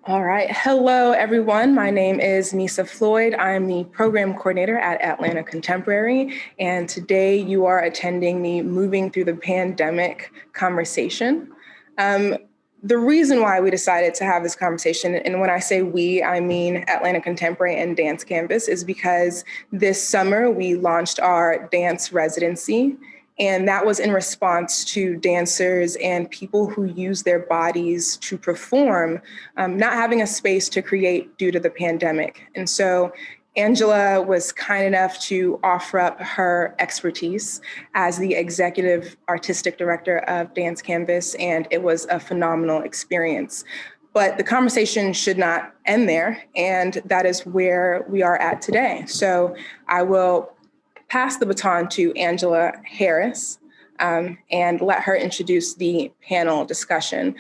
All right. Hello, everyone. My name is Nisa Floyd. I'm the program coordinator at Atlanta Contemporary, and today you are attending the Moving Through the Pandemic conversation. The reason why we decided to have this conversation, and when I say we, I mean Atlanta Contemporary and Dance Canvas, is because this summer we launched our dance residency. And that was in response to dancers and people who use their bodies to perform, not having a space to create due to the pandemic. And so Angela was kind enough to offer up her expertise as the executive artistic director of Dance Canvas, and it was a phenomenal experience. But the conversation should not end there, and that is where we are at today. So I will pass the baton to Angela Harris and let her introduce the panel discussion.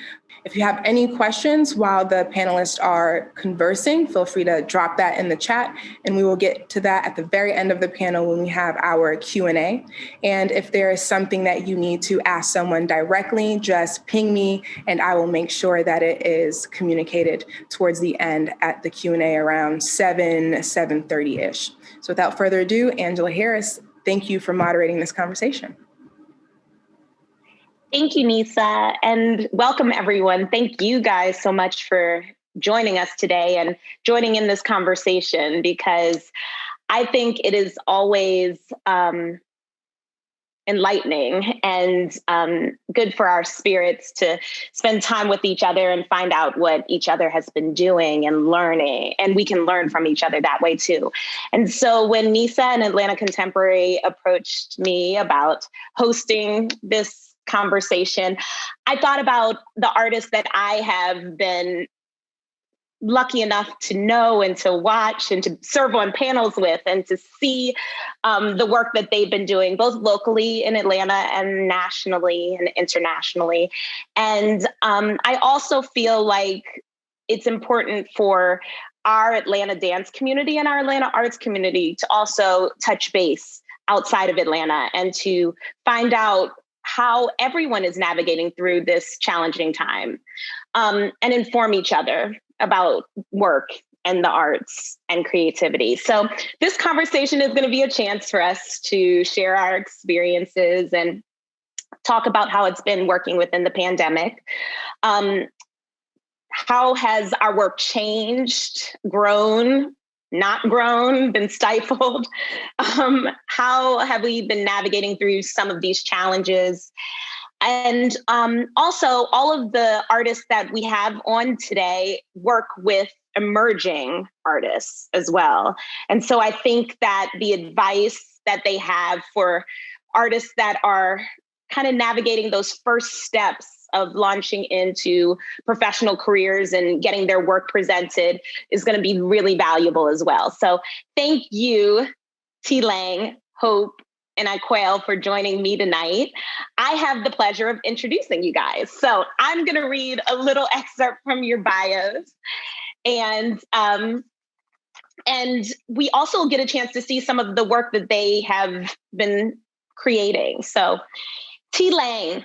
If you have any questions while the panelists are conversing, feel free to drop that in the chat, and we will get to that at the very end of the panel when we have our Q&A. And if there is something that you need to ask someone directly, just ping me, and I will make sure that it is communicated towards the end at the Q&A around 7:30-ish. So without further ado, Angela Harris, thank you for moderating this conversation. Thank you, Nisa, and welcome everyone. Thank you guys so much for joining us today and joining in this conversation, because I think it is always enlightening and good for our spirits to spend time with each other and find out what each other has been doing and learning, and we can learn from each other that way too. And so when Nisa and Atlanta Contemporary approached me about hosting this conversation, I thought about the artists that I have been lucky enough to know and to watch and to serve on panels with and to see the work that they've been doing, both locally in Atlanta and nationally and internationally. And I also feel like it's important for our Atlanta dance community and our Atlanta arts community to also touch base outside of Atlanta and to find out how everyone is navigating through this challenging time, and inform each other about work and the arts and creativity. So this conversation is going to be a chance for us to share our experiences and talk about how it's been working within the pandemic. How has our work changed, grown, not grown, been stifled? How have we been navigating through some of these challenges? And also, all of the artists that we have on today work with emerging artists as well. And so I think that the advice that they have for artists that are kind of navigating those first steps of launching into professional careers and getting their work presented is going to be really valuable as well. So thank you, T. Lang, Hope, and Iquail for joining me tonight. I have the pleasure of introducing you guys. So I'm going to read a little excerpt from your bios. And we also get a chance to see some of the work that they have been creating. So T. Lang,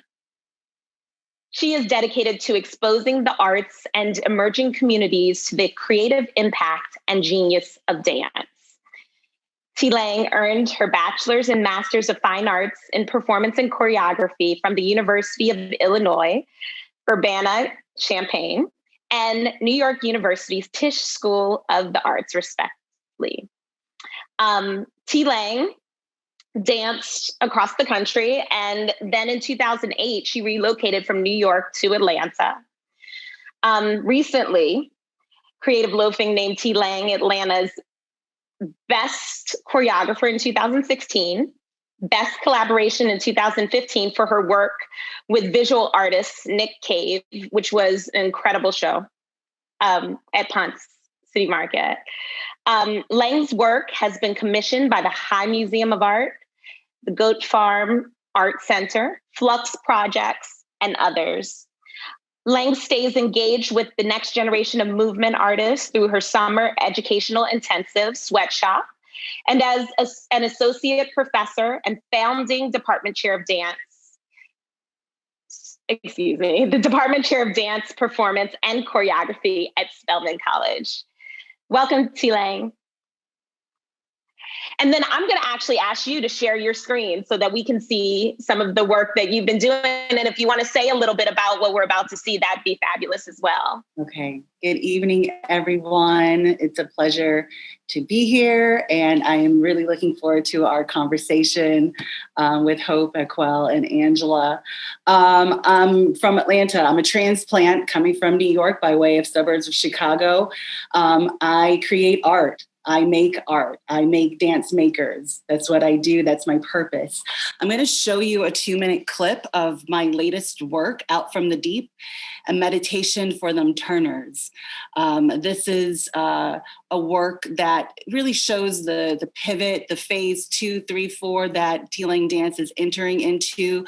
she is dedicated to exposing the arts and emerging communities to the creative impact and genius of dance. T. Lang earned her bachelor's and master's of fine arts in performance and choreography from the University of Illinois, Urbana-Champaign, and New York University's Tisch School of the Arts, respectively. T. Lang danced across the country, and then in 2008, she relocated from New York to Atlanta. Recently, Creative Loafing named T. Lang Atlanta's Best Choreographer in 2016, Best Collaboration in 2015 for her work with visual artist Nick Cave, which was an incredible show at Ponce City Market. Lang's work has been commissioned by the High Museum of Art, the Goat Farm Art Center, Flux Projects, and others. Lang stays engaged with the next generation of movement artists through her summer educational intensive sweatshop, and as an associate professor and founding department chair of dance excuse me, the Department Chair of Dance, Performance, and Choreography at Spelman College. Welcome, T-Lang. And then I'm going to actually ask you to share your screen so that we can see some of the work that you've been doing. And if you want to say a little bit about what we're about to see, that'd be fabulous as well. Okay. Good evening, everyone. It's a pleasure to be here. And I am really looking forward to our conversation with Hope, Aquel, and Angela. I'm from Atlanta. I'm a transplant coming from New York by way of suburbs of Chicago. I create art. I make art. I make dance makers. That's what I do. That's my purpose. I'm going to show you a 2-minute clip of my latest work, Out from the Deep, a meditation for them turners. This is a work that really shows the pivot, the phase 2, 3, 4 that T-Lang Dance is entering into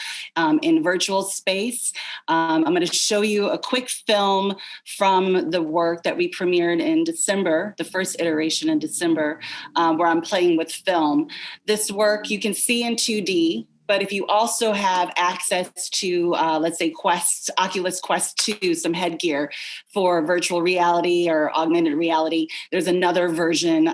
in virtual space. I'm going to show you a quick film from the work that we premiered in December, the first iteration in December, where I'm playing with film. This work you can see in 2D, but if you also have access to, let's say, Oculus Quest 2, some headgear for virtual reality or augmented reality, there's another version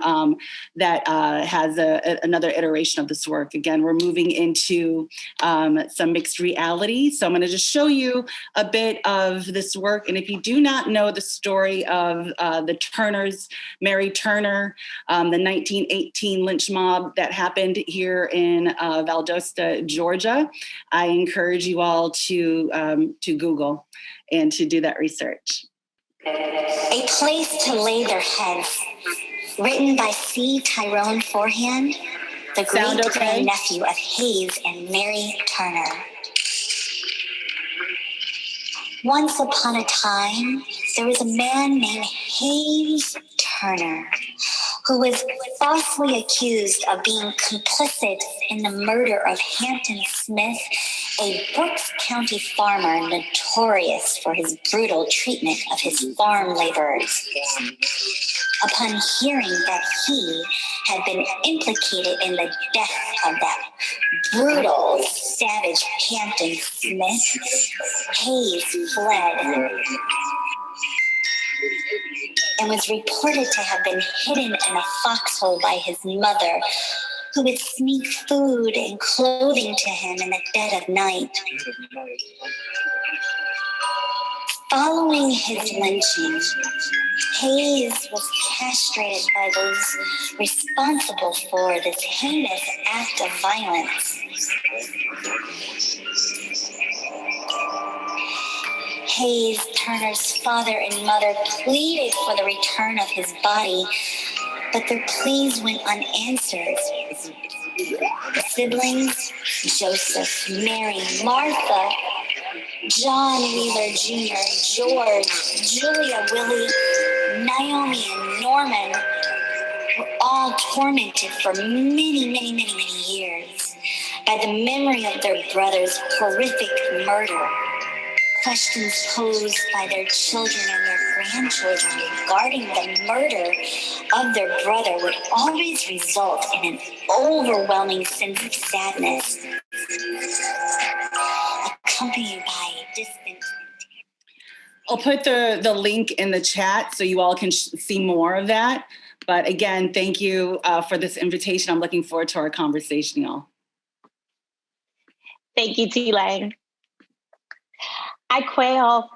that has another iteration of this work. Again, we're moving into some mixed reality. So I'm going to just show you a bit of this work. And if you do not know the story of the Turners, Mary Turner, the 1918 lynch mob that happened here in Valdosta, Georgia, I encourage you all to Google and to do that research. A Place to Lay Their Heads, written by C. Tyrone Forehand, the great-grandnephew of Hayes and Mary Turner. Once upon a time, there was a man named Hayes Turner who was falsely accused of being complicit in the murder of Hampton Smith, a Brooks County farmer notorious for his brutal treatment of his farm laborers. Upon hearing that he had been implicated in the death of that brutal, savage Hampton Smith, Hayes fled and was reported to have been hidden in a foxhole by his mother, who would sneak food and clothing to him in the dead of night. Following his lynching, Hayes was castrated by those responsible for this heinous act of violence. Hayes Turner's father and mother pleaded for the return of his body, but their pleas went unanswered. The siblings, Joseph, Mary, Martha, John Wheeler Jr., George, Julia, Willie, Naomi, and Norman, were all tormented for many years by the memory of their brother's horrific murder. Questions posed by their children and their grandchildren regarding the murder of their brother would always result in an overwhelming sense of sadness, accompanied by distant. I'll put the link in the chat so you all can see more of that. But again, thank you for this invitation. I'm looking forward to our conversation, y'all. Thank you, T-Lang. Aquel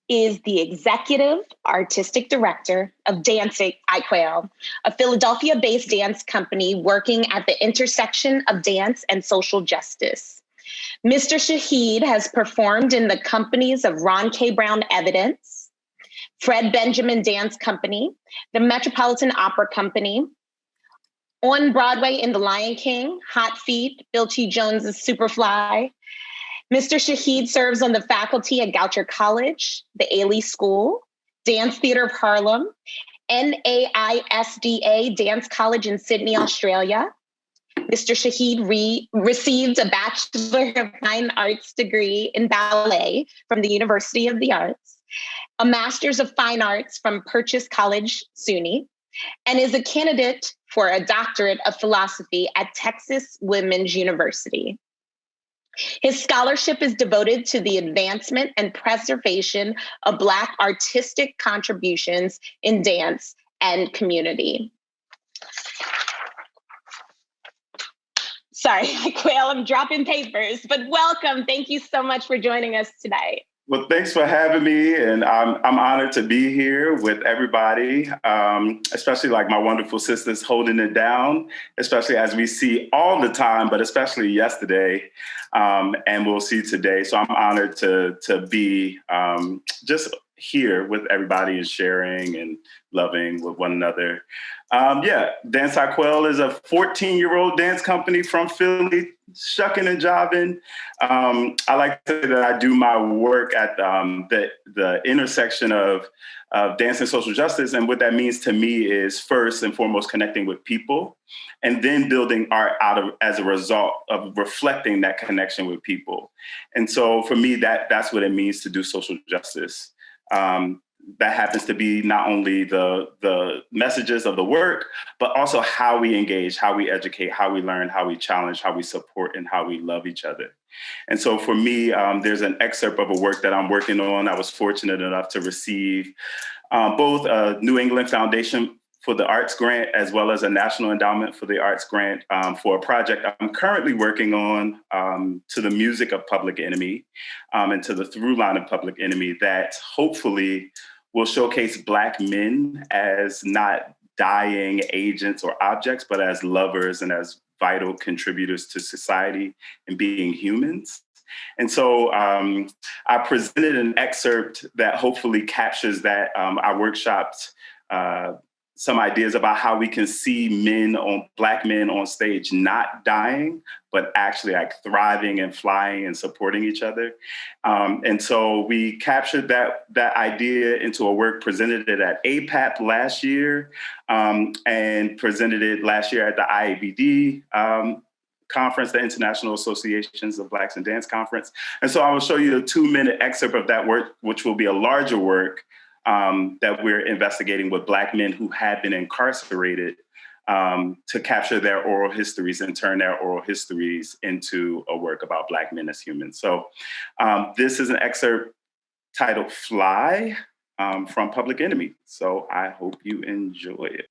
is the executive artistic director of Dancing Aquel, a Philadelphia-based dance company working at the intersection of dance and social justice. Mr. Shahid has performed in the companies of Ron K. Brown Evidence, Fred Benjamin Dance Company, the Metropolitan Opera Company, on Broadway in The Lion King, Hot Feet, Bill T. Jones's Superfly. Mr. Shahid serves on the faculty at Goucher College, the Ailey School, Dance Theatre of Harlem, NAISDA Dance College in Sydney, Australia. Mr. Shahid received a Bachelor of Fine Arts degree in ballet from the University of the Arts, a Master's of Fine Arts from Purchase College, SUNY, and is a candidate for a doctorate of philosophy at Texas Women's University. His scholarship is devoted to the advancement and preservation of Black artistic contributions in dance and community. Sorry, Quail, I'm dropping papers, but welcome. Thank you so much for joining us today. Well, thanks for having me, and I'm honored to be here with everybody, especially like my wonderful sisters holding it down, especially as we see all the time, but especially yesterday, and we'll see today. So I'm honored to be just here with everybody and sharing and loving with one another. Dance Quail is a 14-year-old dance company from Philly, shucking and jiving. I like to say that I do my work at the intersection of dance and social justice. And what that means to me is first and foremost connecting with people, and then building art as a result of reflecting that connection with people. And so for me, that's what it means to do social justice. That happens to be not only the messages of the work, but also how we engage, how we educate, how we learn, how we challenge, how we support, and how we love each other. And so for me, there's an excerpt of a work that I'm working on. I was fortunate enough to receive both a New England Foundation for the Arts grant, as well as a National Endowment for the Arts grant for a project I'm currently working on to the music of Public Enemy and to the through line of Public Enemy that hopefully will showcase Black men as not dying agents or objects, but as lovers and as vital contributors to society and being humans. And so I presented an excerpt that hopefully captures that. I workshopped some ideas about how we can see Black men on stage not dying, but actually like thriving and flying and supporting each other. And so we captured that idea into a work, presented it at APAP last year, and presented it last year at the IABD conference, the International Associations of Blacks in Dance Conference. And so I will show you a 2-minute excerpt of that work, which will be a larger work that we're investigating with Black men who have been incarcerated to capture their oral histories and turn their oral histories into a work about Black men as humans. So this is an excerpt titled Fly from Public Enemy. So I hope you enjoy it.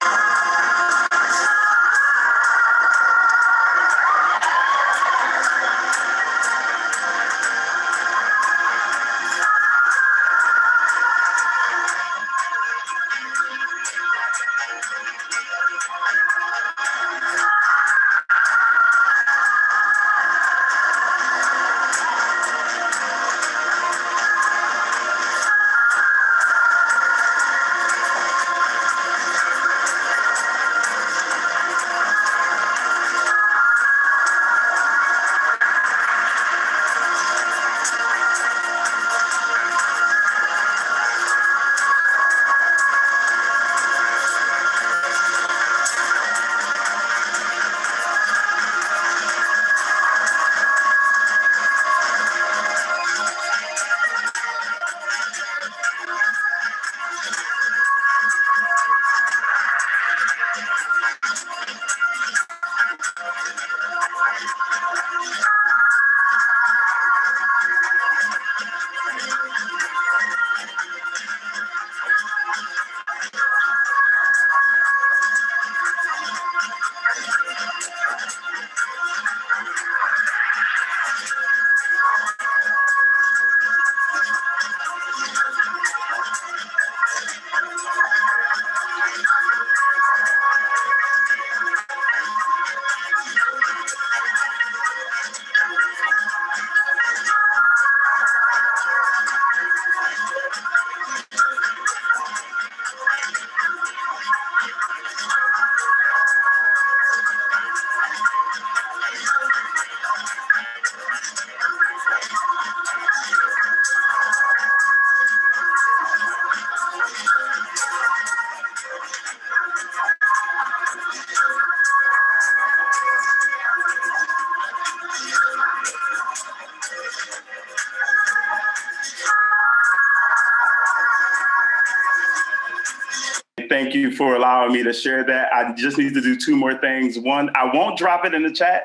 Thank you for allowing me to share that. I just need to do two more things. One, I won't drop it in the chat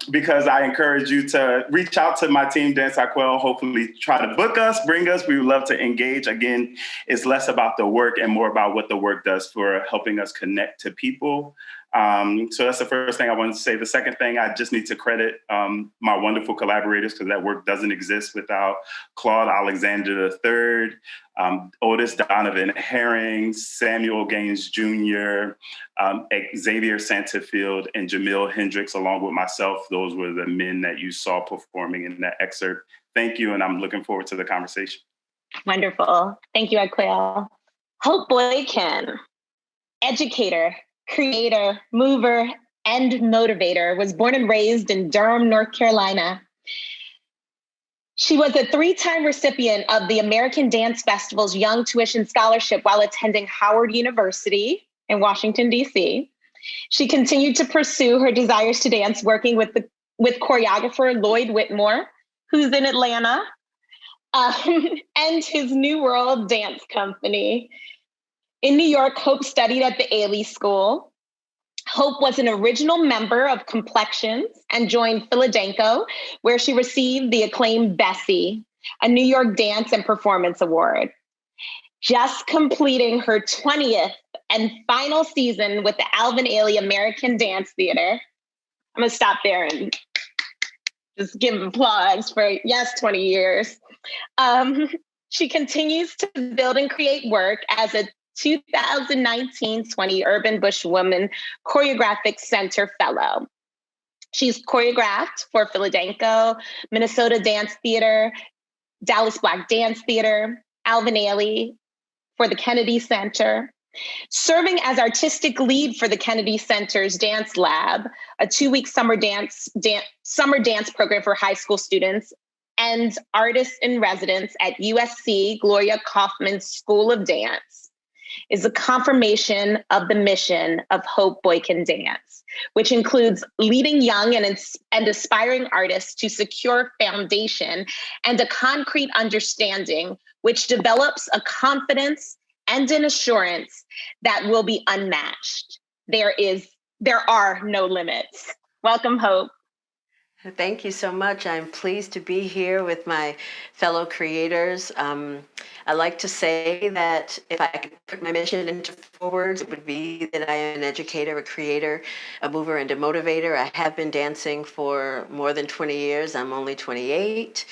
because I encourage you to reach out to my team, Dance Aquel, hopefully try to book us, bring us. We would love to engage. Again, it's less about the work and more about what the work does for helping us connect to people. So that's the first thing I wanted to say. The second thing, I just need to credit my wonderful collaborators, because that work doesn't exist without Claude Alexander III, Otis Donovan Herring, Samuel Gaines Jr., Xavier Santafield, and Jamil Hendricks, along with myself. Those were the men that you saw performing in that excerpt. Thank you, and I'm looking forward to the conversation. Wonderful. Thank you, Aquel. Hope Boykin, educator, creator, mover, and motivator, was born and raised in Durham, North Carolina. She was a 3-time recipient of the American Dance Festival's Young Tuition Scholarship while attending Howard University in Washington, D.C. She continued to pursue her desires to dance, working with choreographer Lloyd Whitmore, who's in Atlanta, and his New World Dance Company. In New York, Hope studied at the Ailey School. Hope was an original member of Complexions and joined Philadelphia, where she received the acclaimed Bessie, a New York Dance and Performance Award. Just completing her 20th and final season with the Alvin Ailey American Dance Theater. I'm gonna stop there and just give applause for, yes, 20 years. She continues to build and create work as a 2019-20 Urban Bush Women Choreographic Center Fellow. She's choreographed for Philadelphia, Minnesota Dance Theater, Dallas Black Dance Theater, Alvin Ailey for the Kennedy Center, serving as artistic lead for the Kennedy Center's Dance Lab, a 2-week summer dance program for high school students, and artists in residence at USC Gloria Kaufman School of Dance, is a confirmation of the mission of Hope Boykin Dance, which includes leading young and aspiring artists to secure foundation and a concrete understanding, which develops a confidence and an assurance that will be unmatched. There are no limits. Welcome, Hope. Thank you so much. I'm pleased to be here with my fellow creators. I like to say that if I could put my mission into 4 words, it would be that I am an educator, a creator, a mover, and a motivator. I have been dancing for more than 20 years. I'm only 28.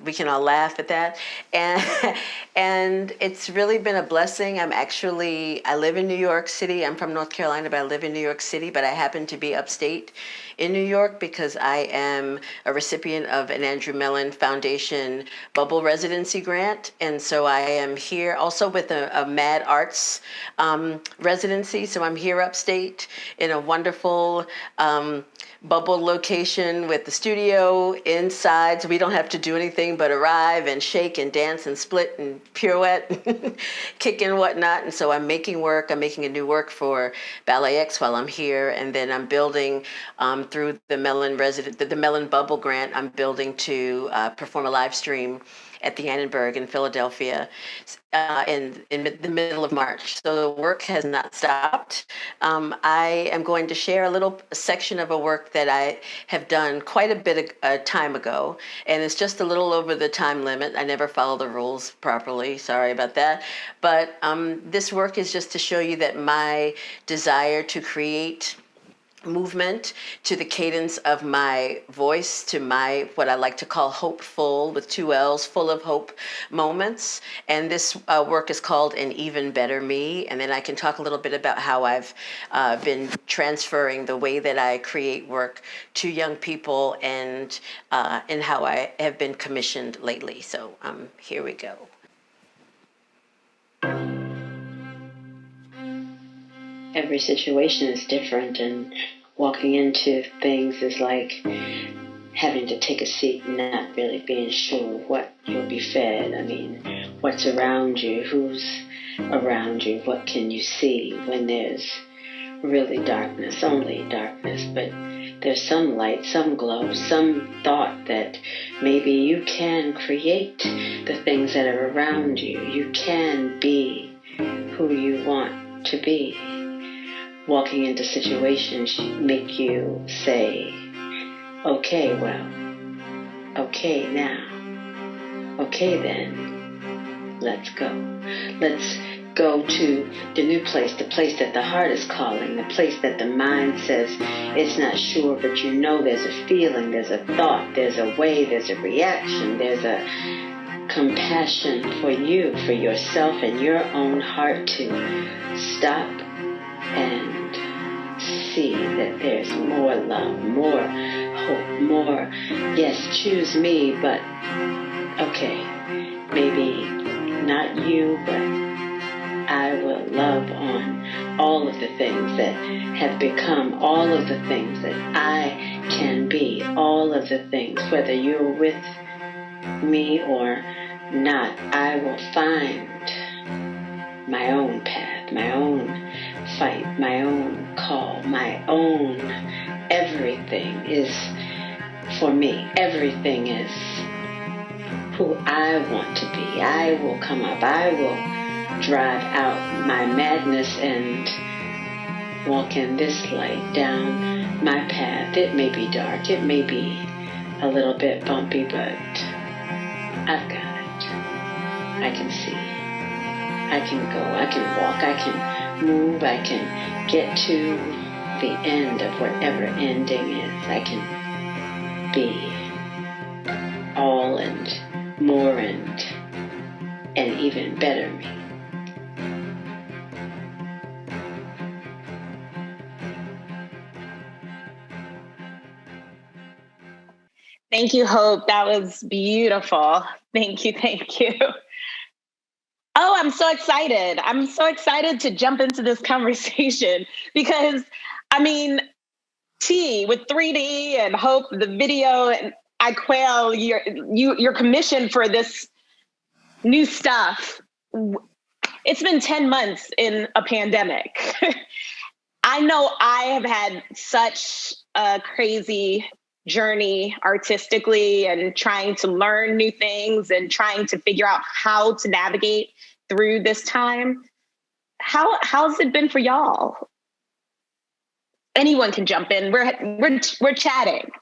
We can all laugh at that. And it's really been a blessing. I live in New York City. I'm from North Carolina, but I live in New York City, but I happen to be upstate in New York because I am a recipient of an Andrew Mellon Foundation Bubble Residency Grant. And so I am here also with a Mad Arts residency. So I'm here upstate in a wonderful bubble location with the studio inside, so we don't have to do anything but arrive and shake and dance and split and pirouette, kick and whatnot. And so I'm making a new work for Ballet X while I'm here, and then I'm building through the Mellon Bubble Grant, I'm building to perform a live stream at the Annenberg in Philadelphia in the middle of March. So the work has not stopped. I am going to share a little section of a work that I have done quite a bit of time ago, and it's just a little over the time limit. I never follow the rules properly, sorry about that. But this work is just to show you that my desire to create movement to the cadence of my voice, to my what I like to call hopeful with 2 L's, full of hope moments. And this work is called An Even Better Me. And then I can talk a little bit about how I've been transferring the way that I create work to young people and how I have been commissioned lately. So here we go. Every situation is different, and walking into things is like having to take a seat and not really being sure what you'll be fed. I mean, what's around you, who's around you, what can you see when there's really darkness, only darkness, but there's some light, some glow, some thought that maybe you can create the things that are around you. You can be who you want to be. Walking into situations make you say, okay, well, okay now, okay then, let's go. Let's go to the new place, the place that the heart is calling, the place that the mind says it's not sure, but you know there's a feeling, there's a thought, there's a way, there's a reaction, there's a compassion for you, for yourself and your own heart to stop and see that there's more love, more hope, more, yes, choose me, but okay, maybe not you, but I will love on all of the things that have become, all of the things that I can be, all of the things, whether you're with me or not, I will find my own path, my own fight, my own call, my own everything is for me. Everything is who I want to be. I will come up. I will drive out my madness and walk in this light down my path. It may be dark. It may be a little bit bumpy, but I've got it. I can see. I can go. I can walk. I can move. I can get to the end of whatever ending is. I can be all and more and even better me. Thank you, Hope. That was beautiful. Thank you. Thank you. Oh, I'm so excited. I'm so excited to jump into this conversation because, I mean, T with 3D and Hope, the video, and I quail your commission for this new stuff. It's been 10 months in a pandemic. I know I have had such a crazy journey artistically and trying to learn new things and trying to figure out how to navigate through this time. How's it been for y'all? Anyone can jump in. We're chatting.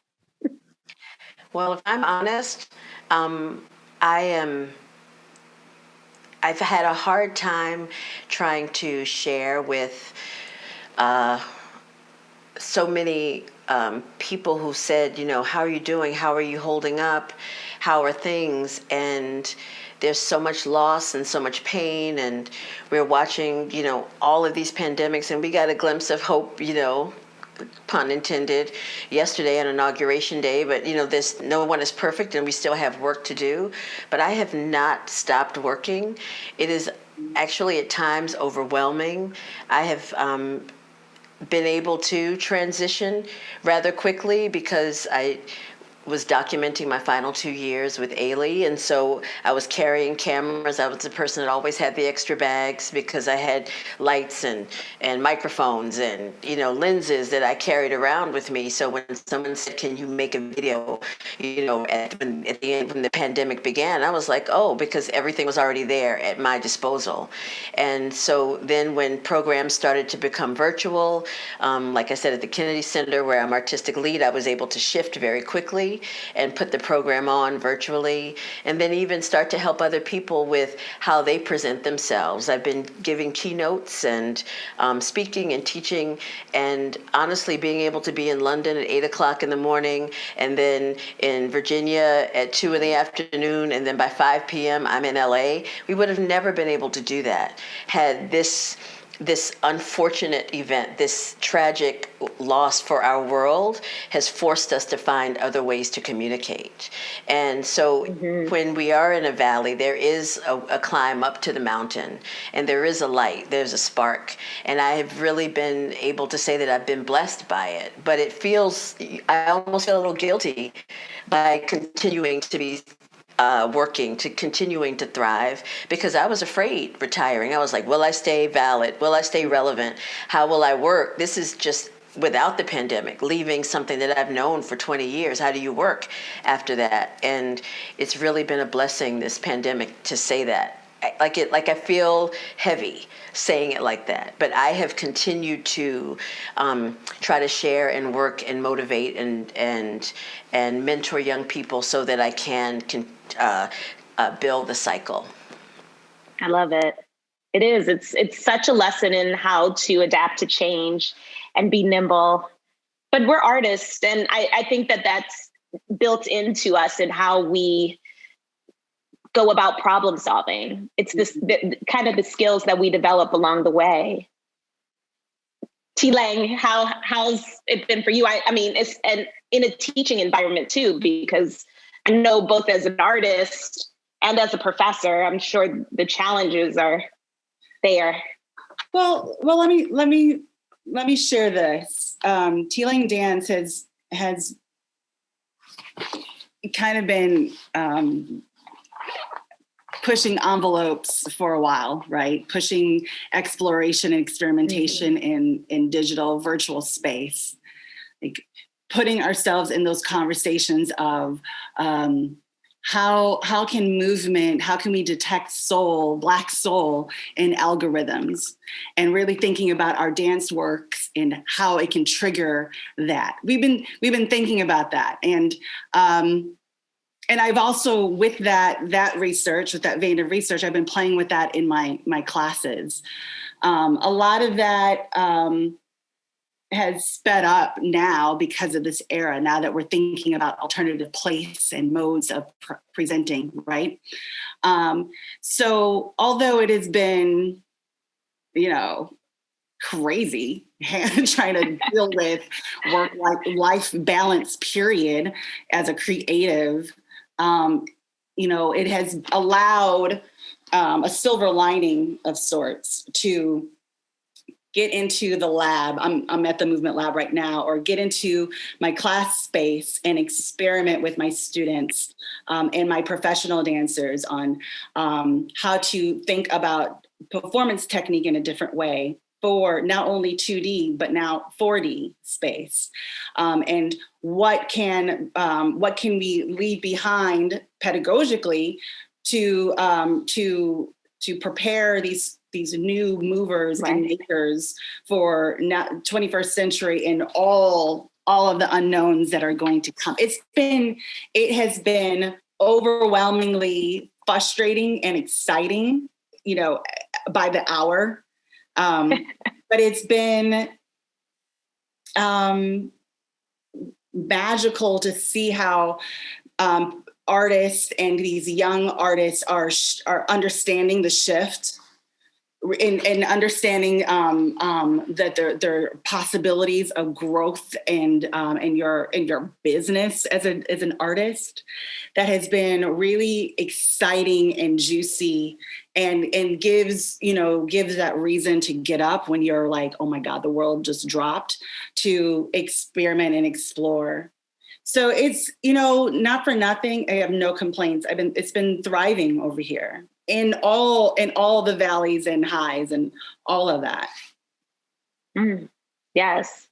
Well, if I'm honest, I've had a hard time trying to share with so many people who said, how are you doing? How are you holding up? How are things? And there's so much loss and so much pain. And we're watching, all of these pandemics, and we got a glimpse of hope, pun intended, yesterday on Inauguration Day. But, no one is perfect and we still have work to do. But I have not stopped working. It is actually at times overwhelming. I have been able to transition rather quickly because I was documenting my final 2 years with Ailey, and so I was carrying cameras. I was the person that always had the extra bags because I had lights and microphones and lenses that I carried around with me. So when someone said, "Can you make a video?" at the end when the pandemic began, I was like, "Oh," because everything was already there at my disposal. And so then when programs started to become virtual, like I said, at the Kennedy Center where I'm artistic lead, I was able to shift very quickly and put the program on virtually, and then even start to help other people with how they present themselves. I've been giving keynotes and speaking and teaching, and honestly being able to be in London at 8 o'clock in the morning, and then in Virginia at 2 in the afternoon, and then by 5 p.m. I'm in LA. We would have never been able to do that had this unfortunate event, this tragic loss for our world, has forced us to find other ways to communicate. And so when we are in a valley, there is a climb up to the mountain, and there is a light, there's a spark. And I have really been able to say that I've been blessed by it. But I almost feel a little guilty by continuing to be working, to continuing to thrive, because I was afraid retiring. I was like, will I stay valid? Will I stay relevant? How will I work? This is just without the pandemic, leaving something that I've known for 20 years. How do you work after that? And it's really been a blessing, this pandemic, to say that. I feel heavy saying it like that. But I have continued to try to share and work and motivate and mentor young people so that I can build the cycle. I love it. It is. It's such a lesson in how to adapt to change and be nimble. But we're artists, and I think that that's built into us and how we go about problem solving. It's kind of the skills that we develop along the way. T. Lang, how's it been for you? I mean, it's in a teaching environment too, because I know both as an artist and as a professor, I'm sure the challenges are there. Well, let me share this. T. Lang Dance has kind of been pushing envelopes for a while, right? Pushing exploration and experimentation in digital virtual space, like putting ourselves in those conversations of how can we detect soul, Black soul in algorithms, and really thinking about our dance works and how it can trigger that. We've been thinking about that, and I've also, with that research, with that vein of research, I've been playing with that in my classes. A lot of that has sped up now because of this era, now that we're thinking about alternative place and modes of presenting, right? So although it has been, crazy trying to deal with work-life balance period as a creative, it has allowed a silver lining of sorts to get into the lab. I'm at the movement lab right now, or get into my class space and experiment with my students and my professional dancers on how to think about performance technique in a different way for not only 2D, but now 4D space. And what can we leave behind pedagogically to prepare these new movers and makers for 21st century and all of the unknowns that are going to come. It has been overwhelmingly frustrating and exciting, by the hour. But it's been magical to see how artists and these young artists are understanding the shift and understanding that there are possibilities of growth and in your business as an artist. That has been really exciting and juicy, and gives that reason to get up when you're like, oh my God, the world just dropped, to experiment and explore. So it's, not for nothing, I have no complaints. It's been thriving over here in all the valleys and highs and all of that. Yes.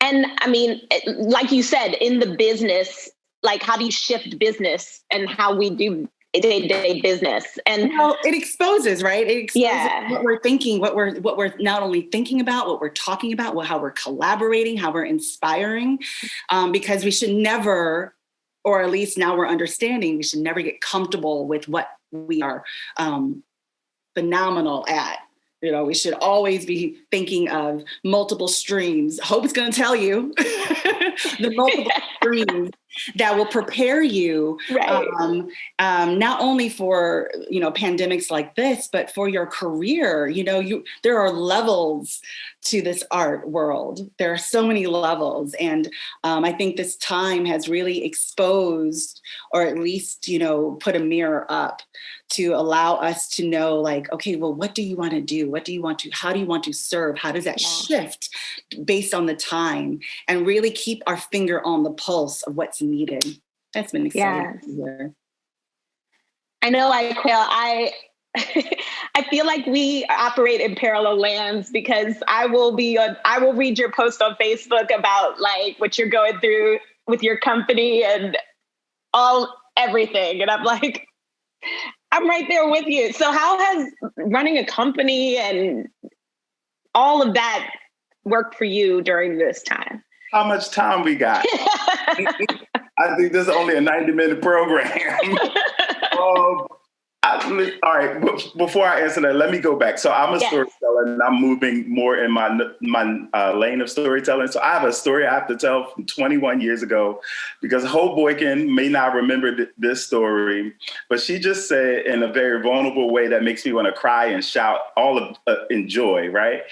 And I mean, like you said, in the business, like how do you shift business and how we do day-to-day business? And it exposes, right? It exposes what we're thinking, what we're not only thinking about, what we're talking about, how we're collaborating, how we're inspiring, because we should never, or at least now we're understanding, we should never get comfortable with what we are phenomenal at. We should always be thinking of multiple streams. Hope is going to tell you the multiple streams that will prepare you, not only for pandemics like this, but for your career. There are levels to this art world. There are so many levels, and I think this time has really exposed, or at least put a mirror up to allow us to know, like, okay, well, what do you want to do? How do you want to serve? How does that shift based on the time? And really keep our finger on the pulse of what's needed. That's been exciting to hear. I know, I feel like we operate in parallel lands, because I will read your post on Facebook about like what you're going through with your company and everything. And I'm like, I'm right there with you. So how has running a company and all of that worked for you during this time? How much time we got? I think this is only a 90-minute program. All right, before I answer that, let me go back. So I'm a storyteller, and I'm moving more in my lane of storytelling. So I have a story I have to tell from 21 years ago, because Hope Boykin may not remember this story, but she just said in a very vulnerable way that makes me want to cry and shout all of in joy, right?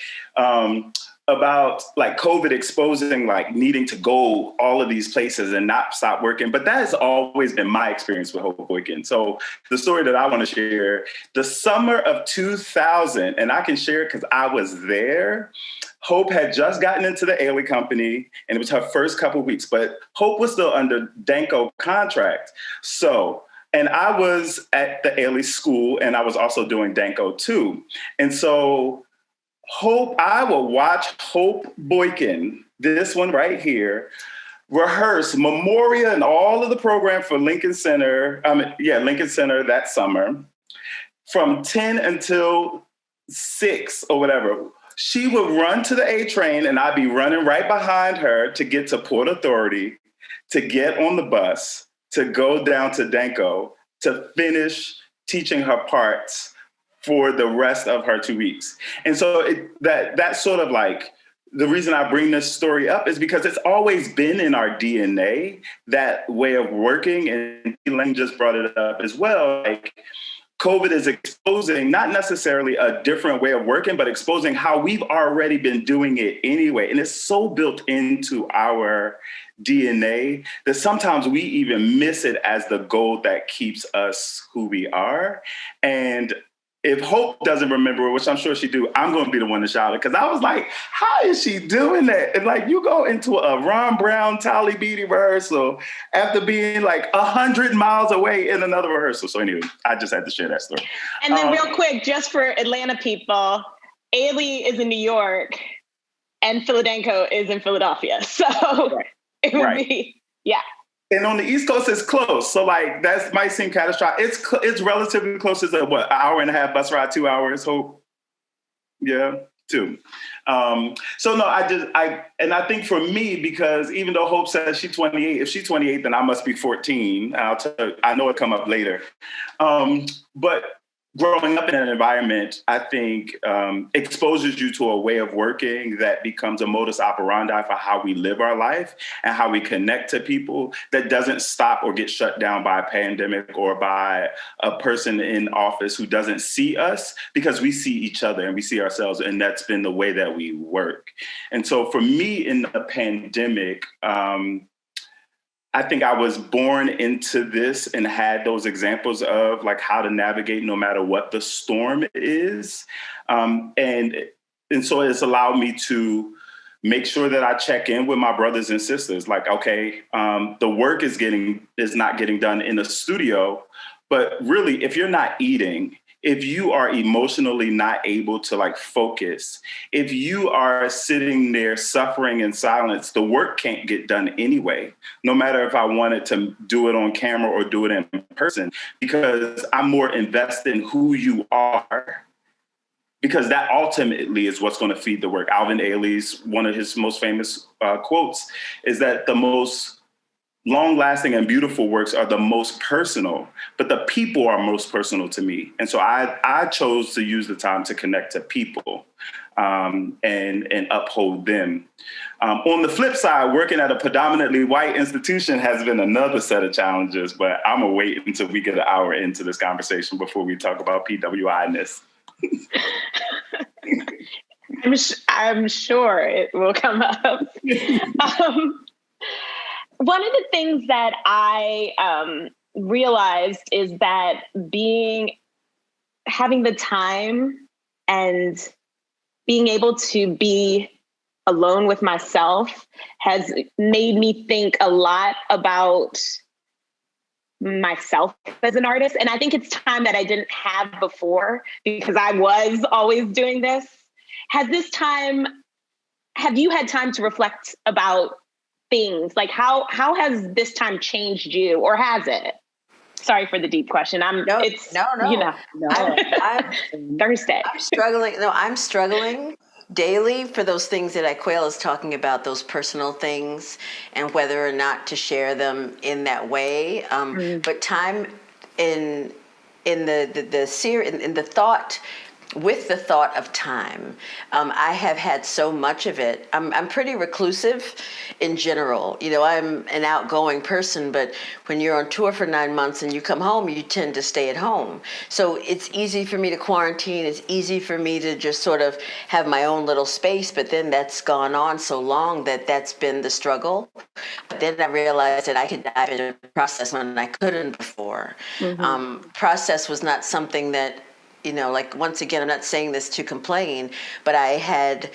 About like COVID exposing, like needing to go all of these places and not stop working. But that has always been my experience with Hope Boykin. So the story that I want to share, the summer of 2000, and I can share it because I was there. Hope had just gotten into the Ailey company, and it was her first couple of weeks, but Hope was still under Danko contract. So, and I was at the Ailey school, and I was also doing Danko too. And so I will watch Hope Boykin, this one right here, rehearse Memoria and all of the program for Lincoln Center that summer from 10 until 6 or whatever. She would run to the A train and I'd be running right behind her to get to Port Authority, to get on the bus, to go down to Danko, to finish teaching her parts for the rest of her 2 weeks. And so that's sort of like, the reason I bring this story up is because it's always been in our DNA, that way of working. And Elaine just brought it up as well. Like, COVID is exposing not necessarily a different way of working, but exposing how we've already been doing it anyway. And it's so built into our DNA that sometimes we even miss it as the goal that keeps us who we are. And if Hope doesn't remember, which I'm sure she do, I'm going to be the one to shout it, because I was like, how is she doing that? And like, you go into a Ron Brown, Tally Beatty rehearsal after being like 100 miles away in another rehearsal. So anyway, I just had to share that story. And then real quick, just for Atlanta people, Ailey is in New York and Philadelphia is in Philadelphia. So it would be, yeah. And on the East Coast, it's close. So like, that might seem catastrophic. It's relatively close. It's an hour and a half bus ride, 2 hours. Hope, yeah, 2. So no, I think for me, because even though Hope says she's 28, if she's 28, then I must be 14. I know it'll come up later. But growing up in an environment, I think, exposes you to a way of working that becomes a modus operandi for how we live our life and how we connect to people, that doesn't stop or get shut down by a pandemic or by a person in office who doesn't see us, because we see each other and we see ourselves. And that's been the way that we work. And so for me in the pandemic, I think I was born into this and had those examples of like how to navigate no matter what the storm is. And so it's allowed me to make sure that I check in with my brothers and sisters. Like, okay, the work is not getting done in the studio, but really, if you're not eating, if you are emotionally not able to like focus, if you are sitting there suffering in silence, the work can't get done anyway, no matter if I wanted to do it on camera or do it in person, because I'm more invested in who you are, because that ultimately is what's going to feed the work. Alvin Ailey's, one of his most famous quotes is that the most long-lasting and beautiful works are the most personal, but the people are most personal to me. And so I chose to use the time to connect to people and uphold them. On the flip side, working at a predominantly white institution has been another set of challenges, but I'm gonna wait until we get an hour into this conversation before we talk about PWI-ness. I'm sure it will come up. One of the things that I realized is that having the time and being able to be alone with myself has made me think a lot about myself as an artist. And I think it's time that I didn't have before, because I was always doing this. Have you had time to reflect about things? Like how has this time changed you, or has it? Sorry for the deep question. No. I'm Thursday. I'm struggling. No, I'm struggling daily for those things that Quail is talking about, those personal things, and whether or not to share them in that way. But time in the thought. With the thought of time, I have had so much of it. I'm pretty reclusive in general. I'm an outgoing person, but when you're on tour for 9 months and you come home, you tend to stay at home. So it's easy for me to quarantine. It's easy for me to just sort of have my own little space, but then that's gone on so long that that's been the struggle. But then I realized that I could dive into the process when I couldn't before. Process was not something that, like, once again, I'm not saying this to complain, but I had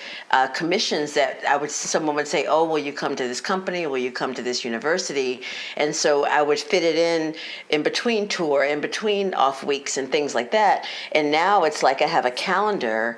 commissions that someone would say, oh, will you come to this company? Will you come to this university? And so I would fit it in between tour, in between off weeks and things like that. And now it's like I have a calendar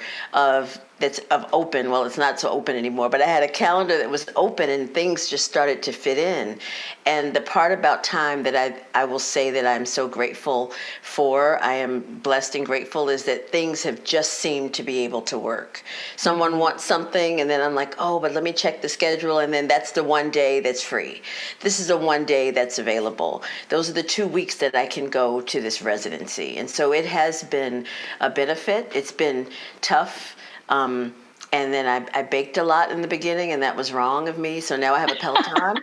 that's open. Well, it's not so open anymore, but I had a calendar that was open and things just started to fit in. And the part about time that I will say that I'm so grateful for, I am blessed and grateful, is that things have just seemed to be able to work. Someone wants something and then I'm like, oh, but let me check the schedule. And then that's the one day that's free. This is the one day that's available. Those are the 2 weeks that I can go to this residency. And so it has been a benefit. It's been tough. And then I baked a lot in the beginning, and that was wrong of me. So now I have a Peloton.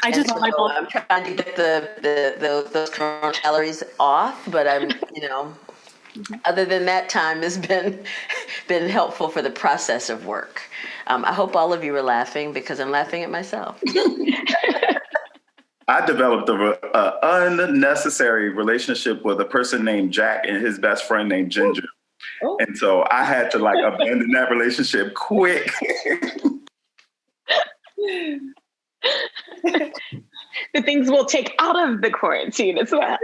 I'm trying to get those calories off, but I'm, other than that, time has been helpful for the process of work. I hope all of you are laughing because I'm laughing at myself. I developed an unnecessary relationship with a person named Jack and his best friend named Ginger. Oh. And so I had to abandon that relationship quick. The things we'll take out of the quarantine as well.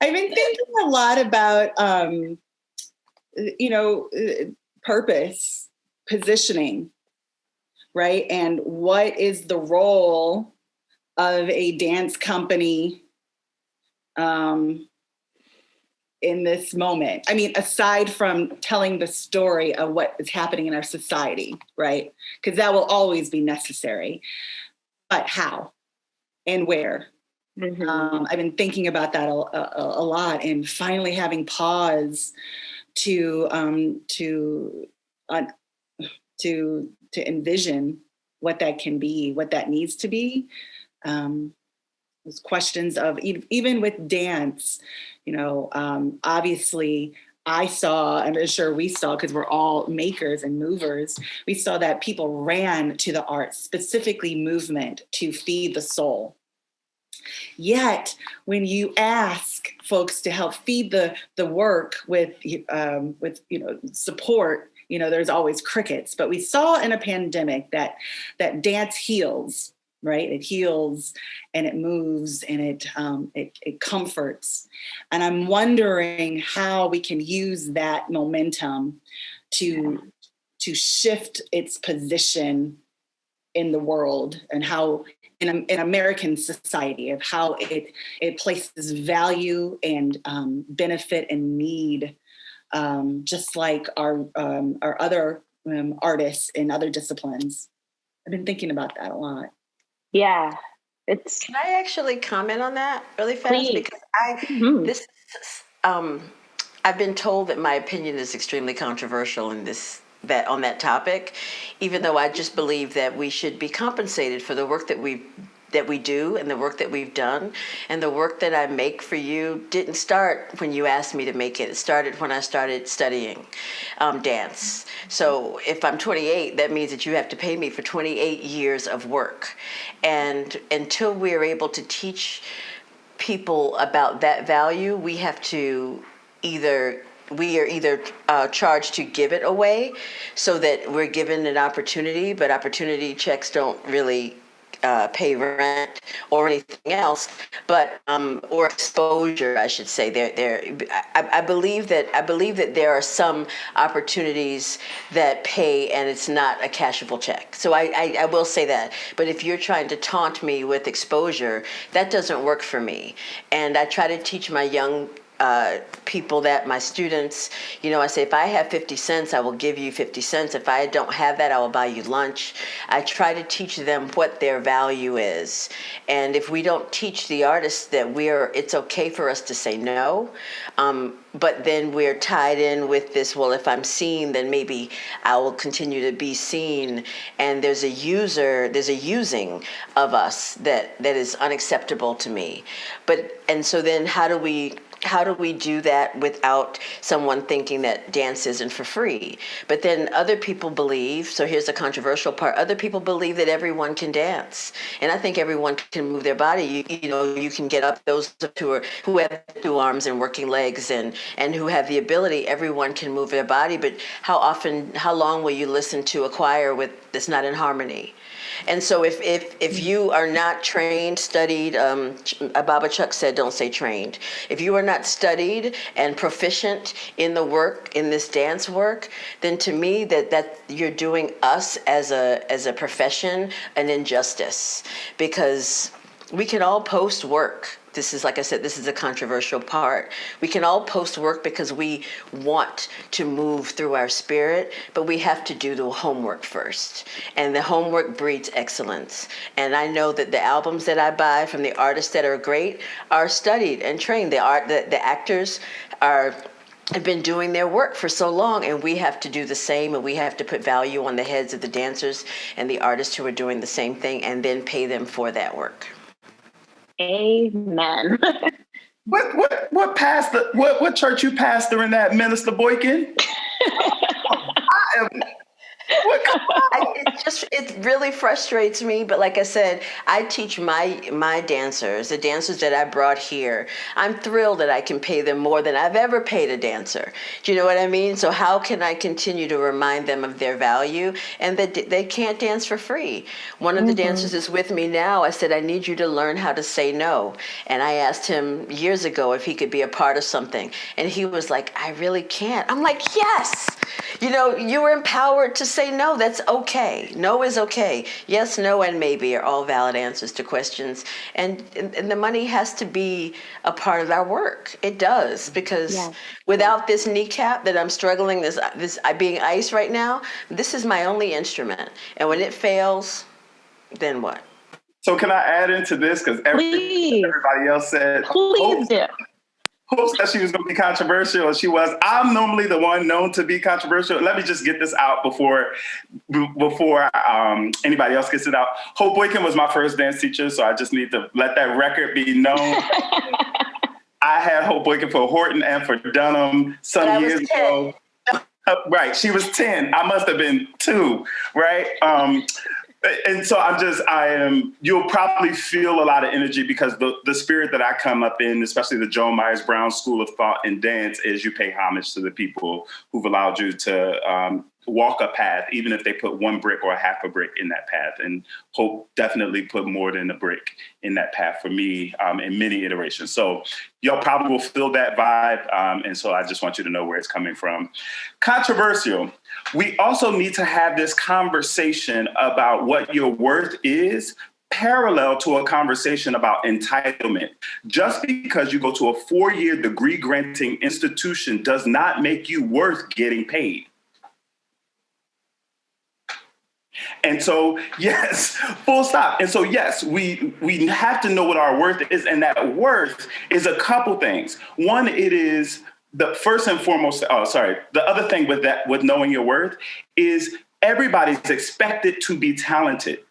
I've been thinking a lot about, purpose, positioning, right? And what is the role of a dance company in this moment? I mean, aside from telling the story of what is happening in our society, right? Because that will always be necessary. But how and where? I've been thinking about that a lot, and finally having pause to envision what that can be, what that needs to be. Those questions of even with dance, obviously I saw, I'm sure we saw, because we're all makers and movers, we saw that people ran to the arts, specifically movement, to feed the soul. Yet, when you ask folks to help feed the work with support, there's always crickets. But we saw in a pandemic that dance heals, right? It heals and it moves and it comforts. And I'm wondering how we can use that momentum to shift its position in the world, and how in American society, of how it places value and benefit and need, just like our other artists in other disciplines. I've been thinking about that a lot. Yeah. Can I actually comment on that really fast? Please. Because I've been told that my opinion is extremely controversial on that topic, even though I just believe that we should be compensated for the work that we do and the work that we've done. And the work that I make for you didn't start when you asked me to make it. It started when I started studying dance. So if I'm 28, that means that you have to pay me for 28 years of work. And until we're able to teach people about that value, we are either charged to give it away so that we're given an opportunity, but opportunity checks don't really pay rent or anything else, but or exposure, I should say. I believe that there are some opportunities that pay, and it's not a cashable check. So I will say that. But if you're trying to taunt me with exposure, that doesn't work for me. And I try to teach my young people, that my students, I say, if I have 50 cents, I will give you 50 cents. If I don't have that, I will buy you lunch. I try to teach them what their value is. And if we don't teach the artists that it's okay for us to say no, but then we're tied in with this, well, if I'm seen, then maybe I will continue to be seen. And there's a using of us that is unacceptable to me. And so then how do we do that without someone thinking that dance isn't for free? But then other people believe, so here's the controversial part, other people believe that everyone can dance. And I think everyone can move their body. You can get up, those who have 2 arms and working legs and who have the ability, everyone can move their body. But how long will you listen to a choir that's not in harmony? And so if you are not trained, studied, Baba Chuck said, don't say trained. If you are not studied and proficient in the work, in this dance work, then to me that you're doing us as a profession an injustice, because we can all post work. This is, like I said, this is a controversial part. We can all post work because we want to move through our spirit, but we have to do the homework first. And the homework breeds excellence. And I know that the albums that I buy from the artists that are great are studied and trained. The actors have been doing their work for so long, and we have to do the same, and we have to put value on the heads of the dancers and the artists who are doing the same thing, and then pay them for that work. Amen. What church you pastor in that, Minister Boykin? It really frustrates me, but like I said, I teach my dancers, the dancers that I brought here. I'm thrilled that I can pay them more than I've ever paid a dancer. Do you know what I mean? So how can I continue to remind them of their value and that they can't dance for free? One of the dancers is with me now. I said, I need you to learn how to say no. And I asked him years ago if he could be a part of something. And he was like, I really can't. I'm like, yes. You were empowered to say no. That's okay. No is okay. Yes, no, and maybe are all valid answers to questions. And the money has to be a part of our work. It does, because without this kneecap that I'm struggling, this being ice right now, this is my only instrument. And when it fails, then what? So can I add into this? Because everybody else said, please do. Hope said she was going to be controversial, and she was. I'm normally the one known to be controversial. Let me just get this out before anybody else gets it out. Hope Boykin was my first dance teacher, so I just need to let that record be known. I had Hope Boykin for Horton and for Dunham some years ago. Right, she was 10. I must have been 2, right? And so you'll probably feel a lot of energy, because the spirit that I come up in, especially the Joan Myers Brown School of Thought and Dance, is you pay homage to the people who've allowed you to walk a path, even if they put 1 brick or half a brick in that path. And Hope definitely put more than a brick in that path for me in many iterations. So y'all probably will feel that vibe. And so I just want you to know where it's coming from. Controversial. We also need to have this conversation about what your worth is, parallel to a conversation about entitlement. Just because you go to a 4-year degree granting institution does not make you worth getting paid. And so, yes, full stop. And so, yes, we have to know what our worth is. And that worth is a couple things. One, it is the first and foremost, the other thing with knowing your worth is everybody's expected to be talented.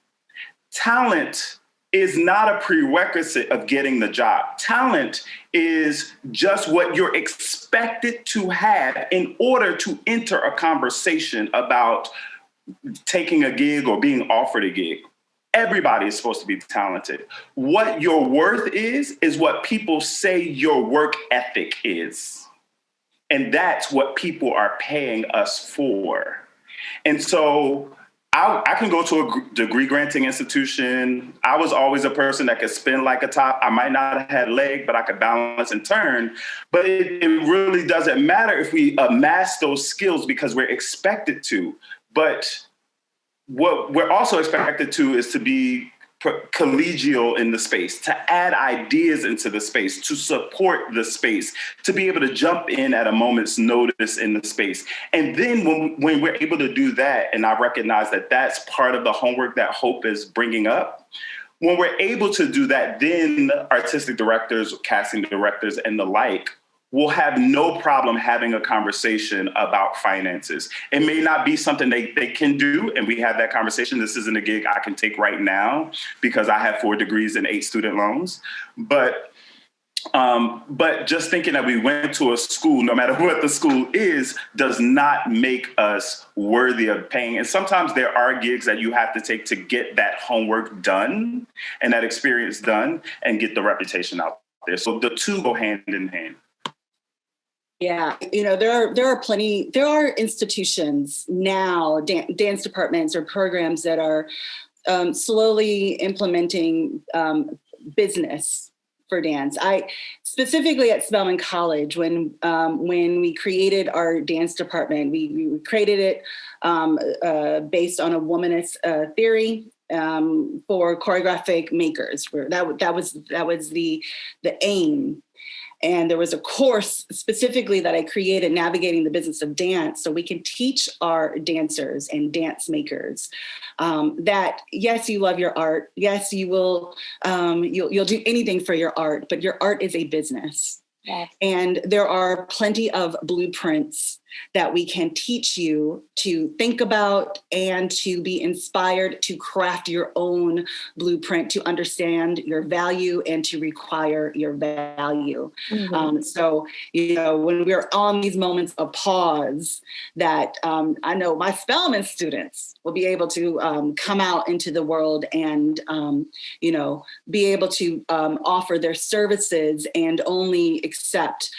Talent is not a prerequisite of getting the job. Talent is just what you're expected to have in order to enter a conversation about taking a gig or being offered a gig. Everybody is supposed to be talented. What your worth is what people say your work ethic is. And that's what people are paying us for. And so I can go to a degree granting institution. I was always a person that could spin like a top. I might not have had leg, but I could balance and turn. But it really doesn't matter if we amass those skills because we're expected to. But what we're also expected to is to be collegial in the space, to add ideas into the space, to support the space, to be able to jump in at a moment's notice in the space. And then when we're able to do that, and I recognize that that's part of the homework that Hope is bringing up, when we're able to do that, then artistic directors, casting directors, and the like will have no problem having a conversation about finances. It may not be something they can do, and we have that conversation. This isn't a gig I can take right now because I have 4 degrees and 8 student loans. But just thinking that we went to a school, no matter what the school is, does not make us worthy of paying. And sometimes there are gigs that you have to take to get that homework done and that experience done and get the reputation out there. So the two go hand in hand. Yeah, there are institutions now, dance departments or programs that are slowly implementing business for dance. I specifically at Spelman College, when we created our dance department, we created it based on a womanist theory for choreographic makers. That was the aim. And there was a course specifically that I created, Navigating the Business of Dance, so we can teach our dancers and dance makers that, yes, you love your art. Yes, you will, you'll do anything for your art, but your art is a business. Yes. And there are plenty of blueprints that we can teach you to think about and to be inspired to craft your own blueprint, to understand your value and to require your value. Mm-hmm. So, when we're on these moments of pause, that I know my Spelman students will be able to come out into the world and, be able to offer their services and only accept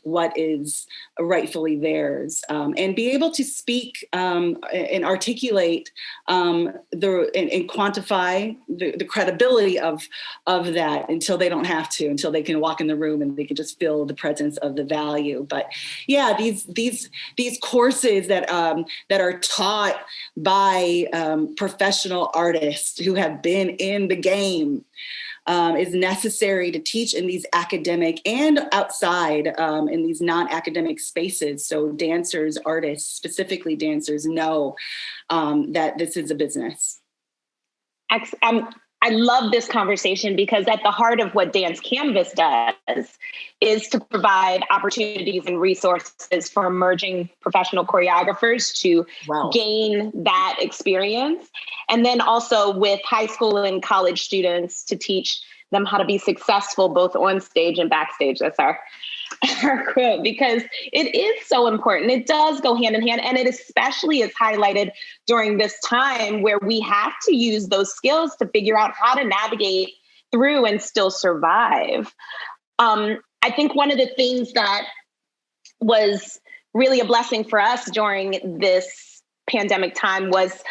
what is rightfully theirs, and be able to speak and articulate and quantify the credibility of that until they don't have to, until they can walk in the room and they can just feel the presence of the value. But yeah, these courses that are taught by professional artists who have been in the game is necessary to teach in these academic and outside in these non-academic spaces. So dancers, artists, specifically dancers, know that this is a business. I love this conversation because at the heart of what Dance Canvas does is to provide opportunities and resources for emerging professional choreographers to gain that experience. And then also with high school and college students to teach them how to be successful both on stage and backstage. That's our quote, because it is so important. It does go hand in hand. And it especially is highlighted during this time where we have to use those skills to figure out how to navigate through and still survive. I think one of the things that was really a blessing for us during this pandemic time was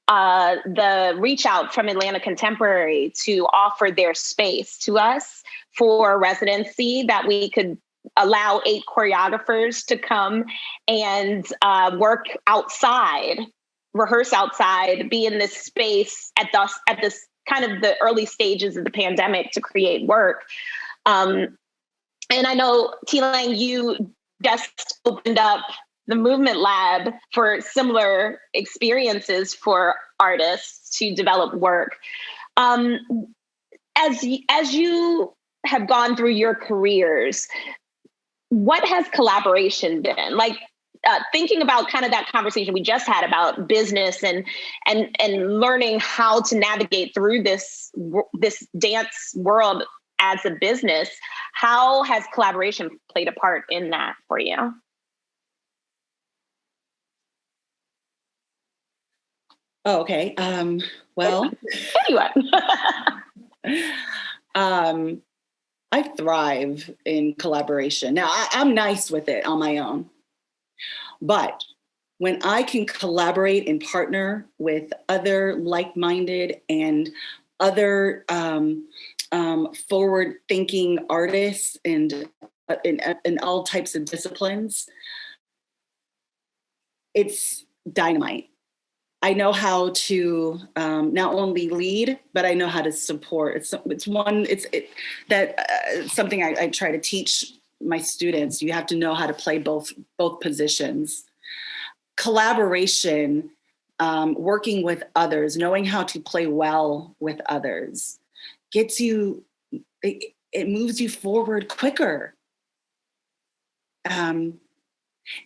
the reach out from Atlanta Contemporary to offer their space to us for residency, that we could allow 8 choreographers to come and work outside, rehearse outside, be in this space at this kind of the early stages of the pandemic to create work. And I know, T-Lang, you just opened up the Movement Lab for similar experiences for artists to develop work. As you have gone through your careers, what has collaboration been? Like, thinking about kind of that conversation we just had about business and learning how to navigate through this dance world as a business, how has collaboration played a part in that for you? Oh, okay. Well, I thrive in collaboration. Now, I'm nice with it on my own, but when I can collaborate and partner with other like-minded and other forward-thinking artists and in all types of disciplines, it's dynamite. I know how to not only lead, but I know how to support. Something I try to teach my students. You have to know how to play both positions. Collaboration, working with others, knowing how to play well with others, gets you. It moves you forward quicker.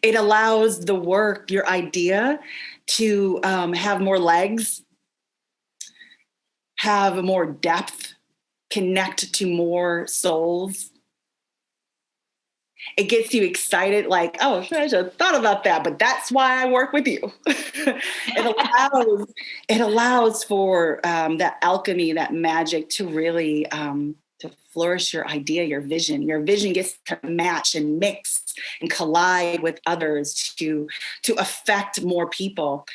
It allows the work, your idea, to have more legs, have more depth, connect to more souls. It gets you excited, like, oh, I should have thought about that, but that's why I work with you. It allows for that alchemy, that magic to really to flourish your idea, your vision. Your vision gets to match and mix and collide with others to affect more people.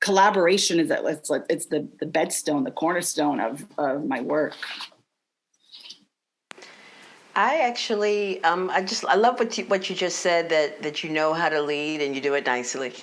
Collaboration is it's the bedstone, the cornerstone of my work. I actually, I love what you just said, that you know how to lead and you do it nicely.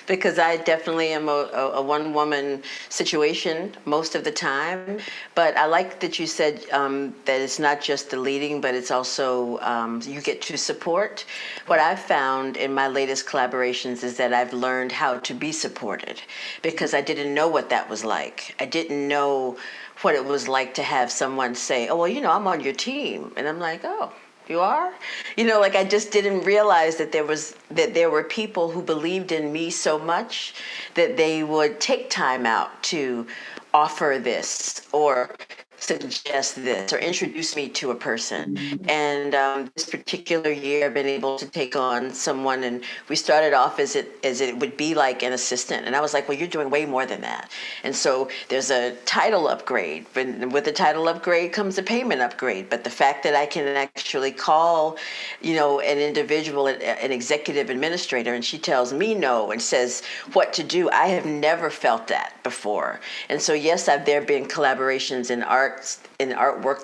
Because I definitely am a one woman situation most of the time. But I like that you said that it's not just the leading, but it's also you get to support. What I've found in my latest collaborations is that I've learned how to be supported, because I didn't know what that was like. I didn't know what it was like to have someone say, oh, well, I'm on your team. And I'm like, oh, you are? Like I just didn't realize that there were people who believed in me so much that they would take time out to offer this or suggest this or introduce me to a person. And this particular year, I've been able to take on someone, and we started off as it would be like an assistant. And I was like, well, you're doing way more than that. And so there's a title upgrade. And with the title upgrade comes a payment upgrade. But the fact that I can actually call, an individual, an executive administrator, and she tells me no and says what to do, I have never felt that before. And so, yes, there have been collaborations in artwork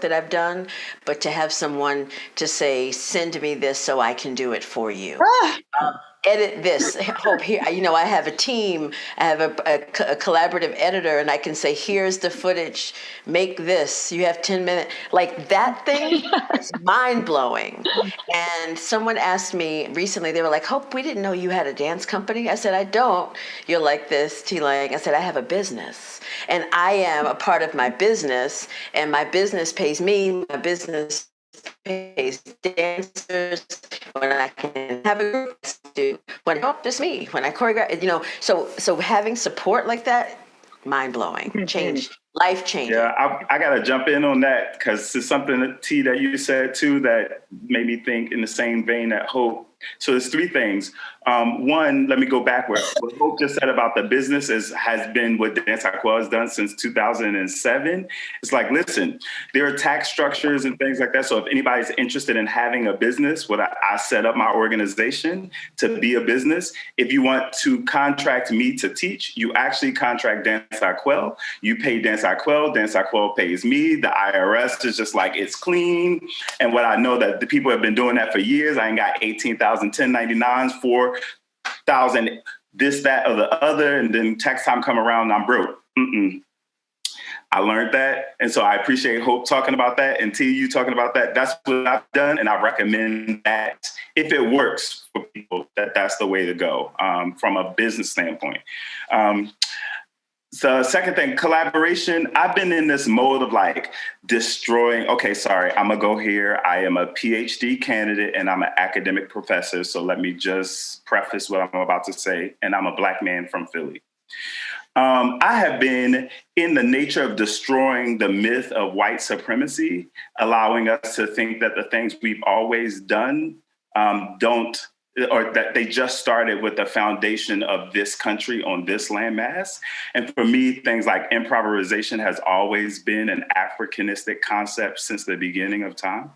that I've done, but to have someone to say, send me this so I can do it for you. Edit this. Hope here. I have a team. I have a collaborative editor, and I can say, here's the footage. Make this. You have 10 minutes. Like that thing is mind blowing. And someone asked me recently, they were like, Hope, we didn't know you had a dance company. I said, I don't. You're like this, T-Lang. I said, I have a business, and I am a part of my business, and my business pays me. My business pays dancers, when I can have a group do, when just me, when I choreograph, so having support like that, mind blowing, life changing. Yeah, I got to jump in on that, because it's something, T, that you said too that made me think in the same vein that Hope. So there's three things. One, let me go backwards. What Hope just said about the business has been what Dance Aqua has done since 2007. It's like, listen, there are tax structures and things like that. So if anybody's interested in having a business, I set up my organization to be a business. If you want to contract me to teach, you actually contract Dance Aqua. You pay Dance Aqua. Dance Aqua pays me. The IRS is just like, it's clean. And what I know that the people have been doing that for years. I ain't got 18,000 1099s, 4,000 this, that, or the other, and then tax time come around and I'm broke. I learned that, and so I appreciate Hope talking about that, and T, you talking about that. That's what I've done, and I recommend that if it works for people, that's the way to go from a business standpoint. So second thing, collaboration. I've been in this mode of like destroying. Okay, sorry, I'm gonna go here. I am a PhD candidate and I'm an academic professor. So let me just preface what I'm about to say. And I'm a Black man from Philly. I have been in the nature of destroying the myth of white supremacy, allowing us to think that the things we've always done don't or that they just started with the foundation of this country on this landmass. And for me, things like improvisation has always been an Africanistic concept since the beginning of time.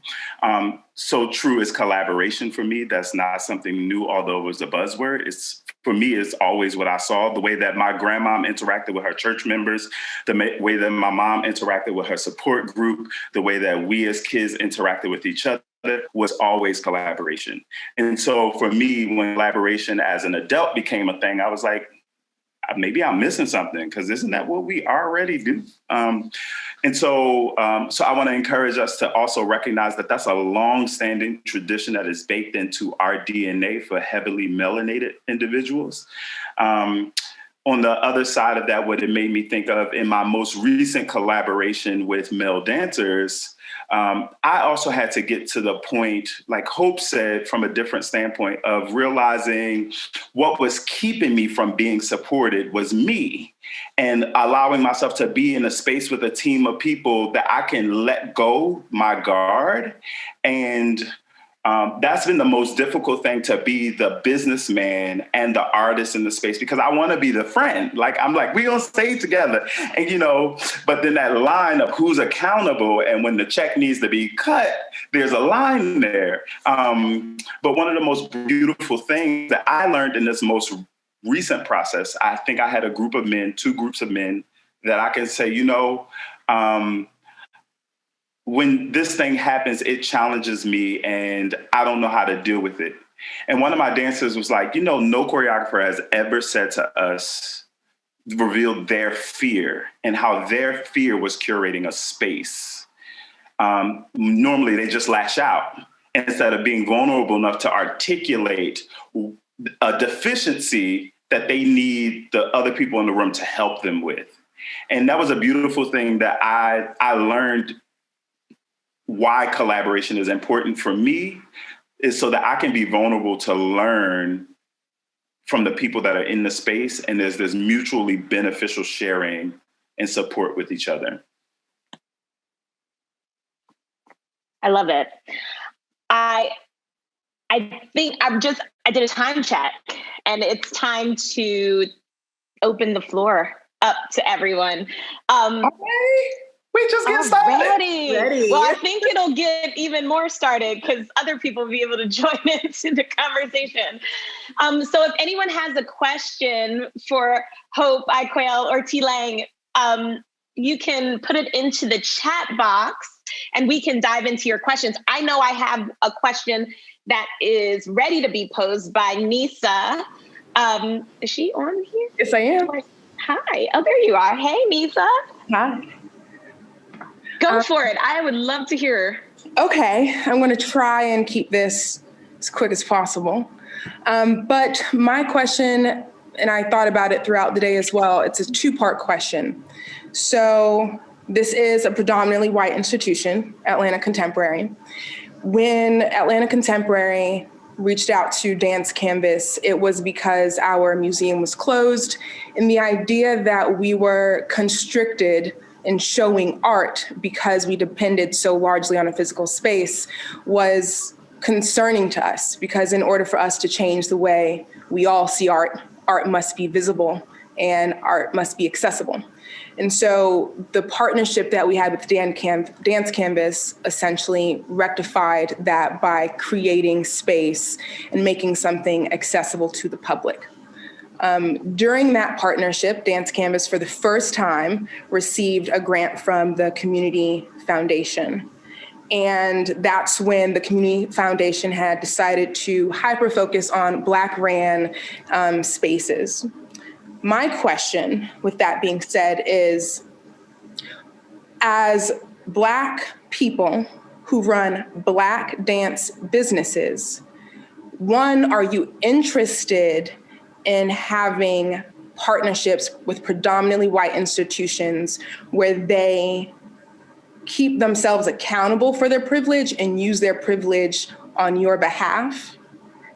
So true is collaboration for me. That's not something new, although it was a buzzword. For me, it's always what I saw, the way that my grandmom interacted with her church members, the way that my mom interacted with her support group, the way that we as kids interacted with each other was always collaboration. And so for me, when collaboration as an adult became a thing, I was like, maybe I'm missing something, because isn't that what we already do? So I want to encourage us to also recognize that that's a long-standing tradition that is baked into our DNA for heavily melanated individuals. On the other side of that, what it made me think of in my most recent collaboration with male dancers, I also had to get to the point, like Hope said, from a different standpoint of realizing what was keeping me from being supported was me, and allowing myself to be in a space with a team of people that I can let go my guard. And that's been the most difficult thing, to be the businessman and the artist in the space, because I want to be the friend. Like, I'm like, we gonna stay together. And, but then that line of who's accountable and when the check needs to be cut, there's a line there. But one of the most beautiful things that I learned in this most recent process, I think I had two groups of men that I can say, when this thing happens, it challenges me and I don't know how to deal with it. And one of my dancers was like, no choreographer has ever said to us, revealed their fear and how their fear was curating a space. Normally they just lash out instead of being vulnerable enough to articulate a deficiency that they need the other people in the room to help them with. And that was a beautiful thing that I learned. Why collaboration is important for me is so that I can be vulnerable to learn from the people that are in the space, and there's this mutually beneficial sharing and support with each other. I love it. I think I did a time check, and it's time to open the floor up to everyone. Okay. We just get started. Ready. Well, I think it'll get even more started because other people will be able to join into the conversation. So if anyone has a question for Hope, Iquail, or T. Lang, you can put it into the chat box and we can dive into your questions. I know I have a question that is ready to be posed by Nisa. Is she on here? Yes, I am. Hi. Oh, there you are. Hey, Nisa. Hi. Go for it. I would love to hear. Okay, I'm going to try and keep this as quick as possible. But my question, and I thought about it throughout the day as well, it's a two-part question. So this is a predominantly white institution, Atlanta Contemporary. When Atlanta Contemporary reached out to Dance Canvas, it was because our museum was closed, and the idea that we were constricted in showing art because we depended so largely on a physical space was concerning to us, because in order for us to change the way we all see art, art must be visible and art must be accessible. And so the partnership that we had with Dance Canvas essentially rectified that by creating space and making something accessible to the public. During that partnership, Dance Canvas for the first time received a grant from the Community Foundation. And that's when the Community Foundation had decided to hyper-focus on Black-ran spaces. My question, with that being said, is, as Black people who run Black dance businesses, one, are you interested in having partnerships with predominantly white institutions where they keep themselves accountable for their privilege and use their privilege on your behalf?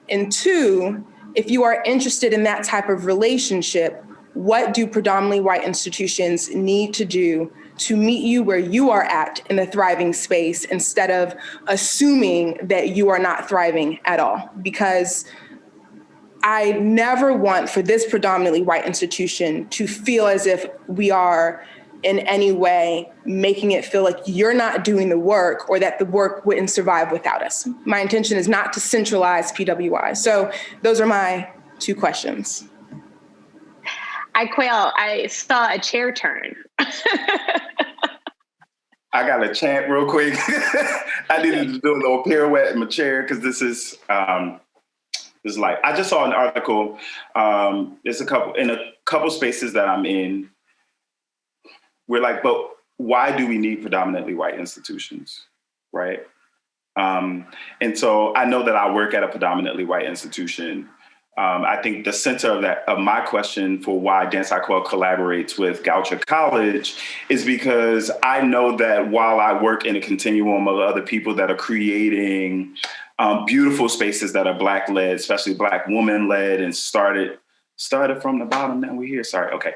And two, if you are interested in that type of relationship, what do predominantly white institutions need to do to meet you where you are at in a thriving space, instead of assuming that you are not thriving at all? Because I never want for this predominantly white institution to feel as if we are in any way making it feel like you're not doing the work or that the work wouldn't survive without us. My intention is not to centralize PWI. So those are my two questions. I saw a chair turn. I got to chant real quick. I needed to do a little pirouette in my chair because this is like, I just saw an article. There's a couple spaces that I'm in. We're like, but why do we need predominantly white institutions, right? And so I know that I work at a predominantly white institution. I think the center of my question for why Dance I Quell collaborates with Goucher College is because I know that while I work in a continuum of other people that are creating beautiful spaces that are Black led, especially Black woman led, and started from the bottom. Now we're here. Sorry. Okay.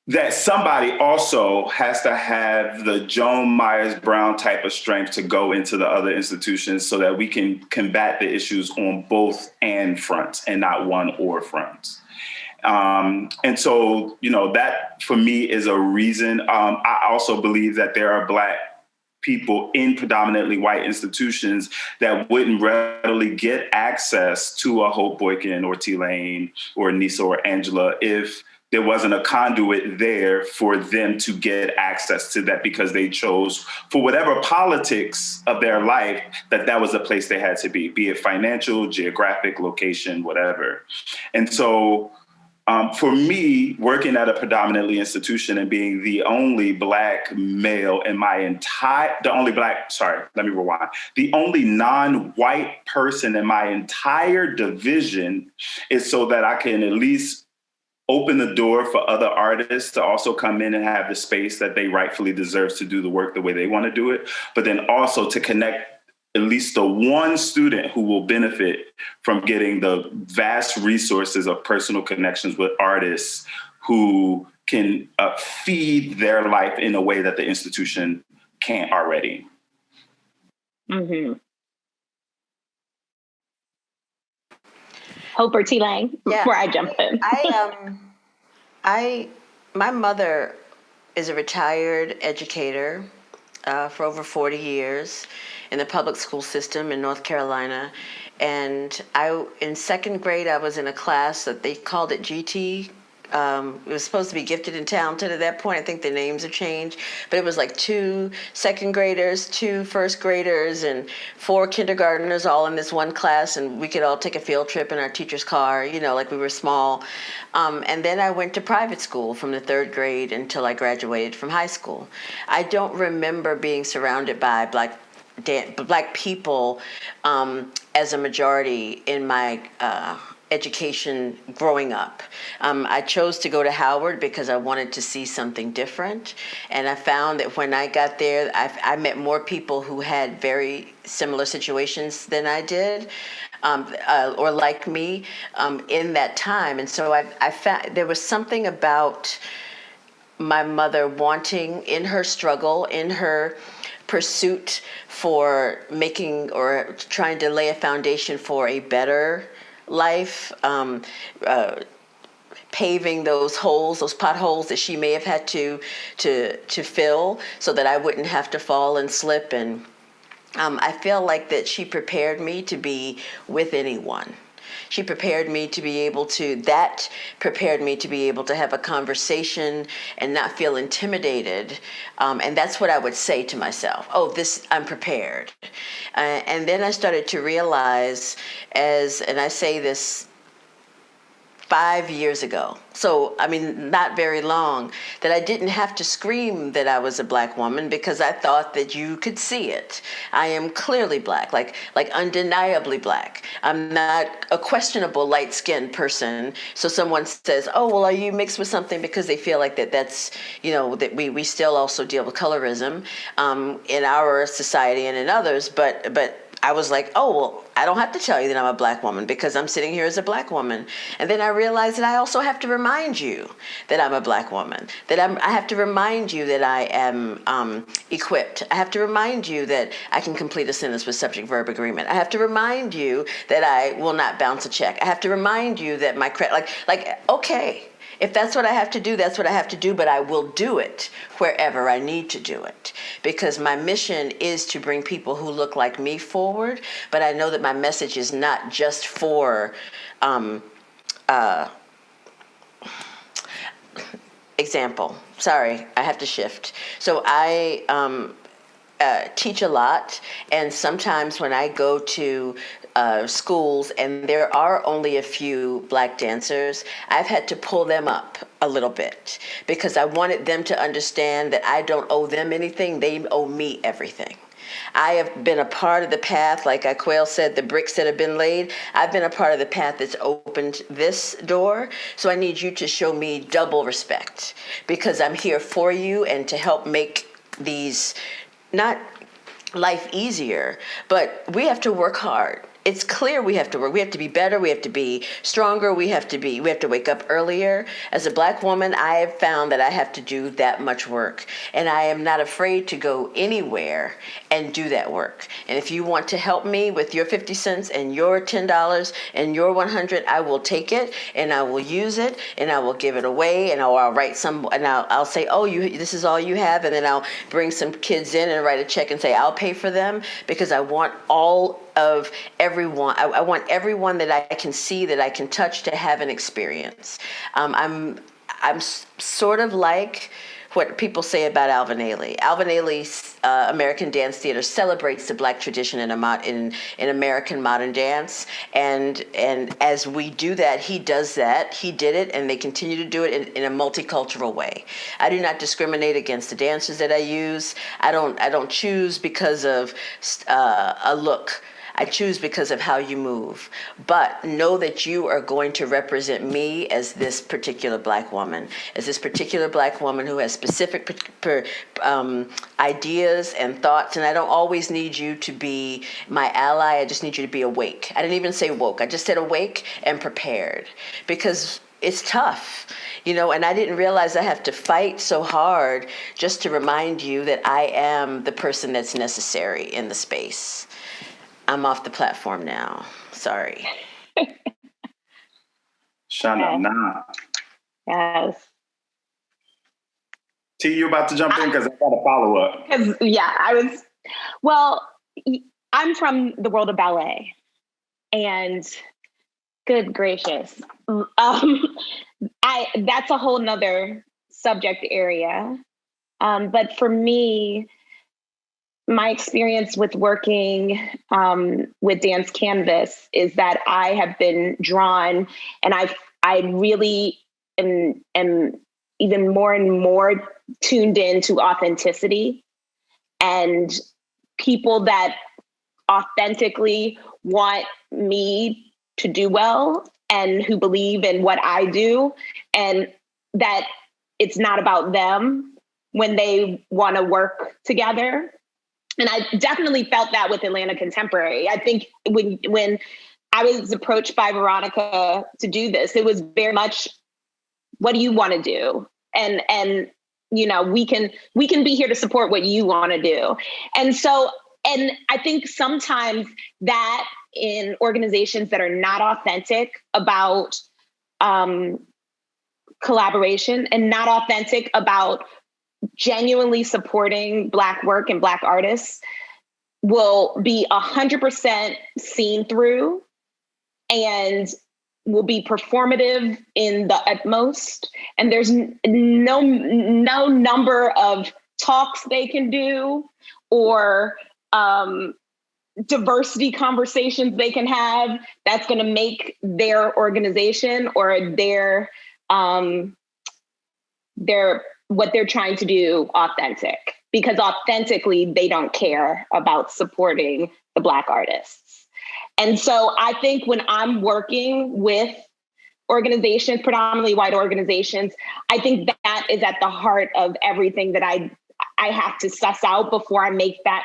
That somebody also has to have the Joan Myers-Brown type of strength to go into the other institutions so that we can combat the issues on both and fronts and not one or fronts. And so, that for me is a reason. I also believe that there are Black people in predominantly white institutions that wouldn't readily get access to a Hope Boykin or T-Lane or Nisa or Angela if there wasn't a conduit there for them to get access to that because they chose, for whatever politics of their life, that was the place they had to be it financial, geographic, location, whatever. And so for me, working at a predominantly institution and being the only Black male in the only non-white person in my entire division is so that I can at least open the door for other artists to also come in and have the space that they rightfully deserve to do the work the way they want to do it, but then also to connect at least the one student who will benefit from getting the vast resources of personal connections with artists who can feed their life in a way that the institution can't already. Mm-hmm. Hope or T-Lane before I jump in. My mother is a retired educator for over 40 years in the public school system in North Carolina. And in second grade, I was in a class that they called it GT. It was supposed to be gifted and talented at that point. I think the names have changed, but it was like 2 second graders, 2 first graders, and 4 kindergartners all in this one class, and we could all take a field trip in our teacher's car, like we were small. And then I went to private school from the 3rd grade until I graduated from high school. I don't remember being surrounded by Black people as a majority in my education growing up. I chose to go to Howard because I wanted to see something different. And I found that when I got there, I met more people who had very similar situations than I did, or like me in that time. And so I found there was something about my mother wanting, in her struggle, in her pursuit for making or trying to lay a foundation for a better life, paving those holes, those potholes that she may have had to fill so that I wouldn't have to fall and slip. And I feel like that she prepared me to be with anyone. She prepared me to be able to have a conversation and not feel intimidated. And that's what I would say to myself. I'm prepared. And then I started to realize and I say this 5 years ago. So, not very long, that I didn't have to scream that I was a Black woman because I thought that you could see it. I am clearly Black, like undeniably Black. I'm not a questionable light-skinned person. So someone says, oh, well, are you mixed with something? Because they feel like that's, that we still also deal with colorism in our society and in others. But I was like, oh, well, I don't have to tell you that I'm a Black woman because I'm sitting here as a Black woman. And then I realized that I also have to remind you that I'm a Black woman, that I have to remind you that I am equipped. I have to remind you that I can complete a sentence with subject-verb agreement. I have to remind you that I will not bounce a check. I have to remind you that my credit, okay. If that's what I have to do, that's what I have to do, but I will do it wherever I need to do it. Because my mission is to bring people who look like me forward, but I know that my message is not just for example. Sorry, I have to shift. So I teach a lot, and sometimes when I go to schools and there are only a few Black dancers, I've had to pull them up a little bit because I wanted them to understand that I don't owe them anything, they owe me everything. I have been a part of the path, like Aquel said, the bricks that have been laid. I've been a part of the path that's opened this door. So I need you to show me double respect because I'm here for you and to help make these not life easier, but we have to work hard. It's clear we have to work. We have to be better. We have to be stronger. We have to wake up earlier. As a Black woman, I have found that I have to do that much work. And I am not afraid to go anywhere and do that work. And if you want to help me with your 50 cents and your $10 and your 100, I will take it and I will use it and I will give it away and I'll write some and I'll say, oh, this is all you have. And then I'll bring some kids in and write a check and say, I'll pay for them because I want all of everyone. I want everyone that I can see, that I can touch, to have an experience. I'm sort of like what people say about Alvin Ailey. Alvin Ailey's American Dance Theater celebrates the Black tradition in American modern dance, and as we do that, he does that. He did it, and they continue to do it in a multicultural way. I do not discriminate against the dancers that I use. I don't choose because of a look. I choose because of how you move. But know that you are going to represent me as this particular Black woman, who has specific ideas and thoughts. And I don't always need you to be my ally. I just need you to be awake. I didn't even say woke. I just said awake and prepared, because it's tough, and I didn't realize I have to fight so hard just to remind you that I am the person that's necessary in the space. I'm off the platform now. Sorry. Shana, nah. Yes. T, you about to jump in because I got a follow up. I'm from the world of ballet, and good gracious, that's a whole nother subject area. But for me, my experience with working with Dance Canvas is that I have been drawn, and I really am even more and more tuned into authenticity and people that authentically want me to do well and who believe in what I do, and that it's not about them when they want to work together. And I definitely felt that with Atlanta Contemporary. I think when I was approached by Veronica to do this, it was very much, what do you want to do? And we can be here to support what you want to do. And I think sometimes that in organizations that are not authentic about collaboration and not authentic about genuinely supporting Black work and Black artists will be 100% seen through and will be performative in the utmost. And there's no number of talks they can do or diversity conversations they can have that's going to make their organization or their what they're trying to do authentic, because authentically they don't care about supporting the Black artists. And so I think when I'm working with organizations, predominantly white organizations, I think that is at the heart of everything that I have to suss out before I make that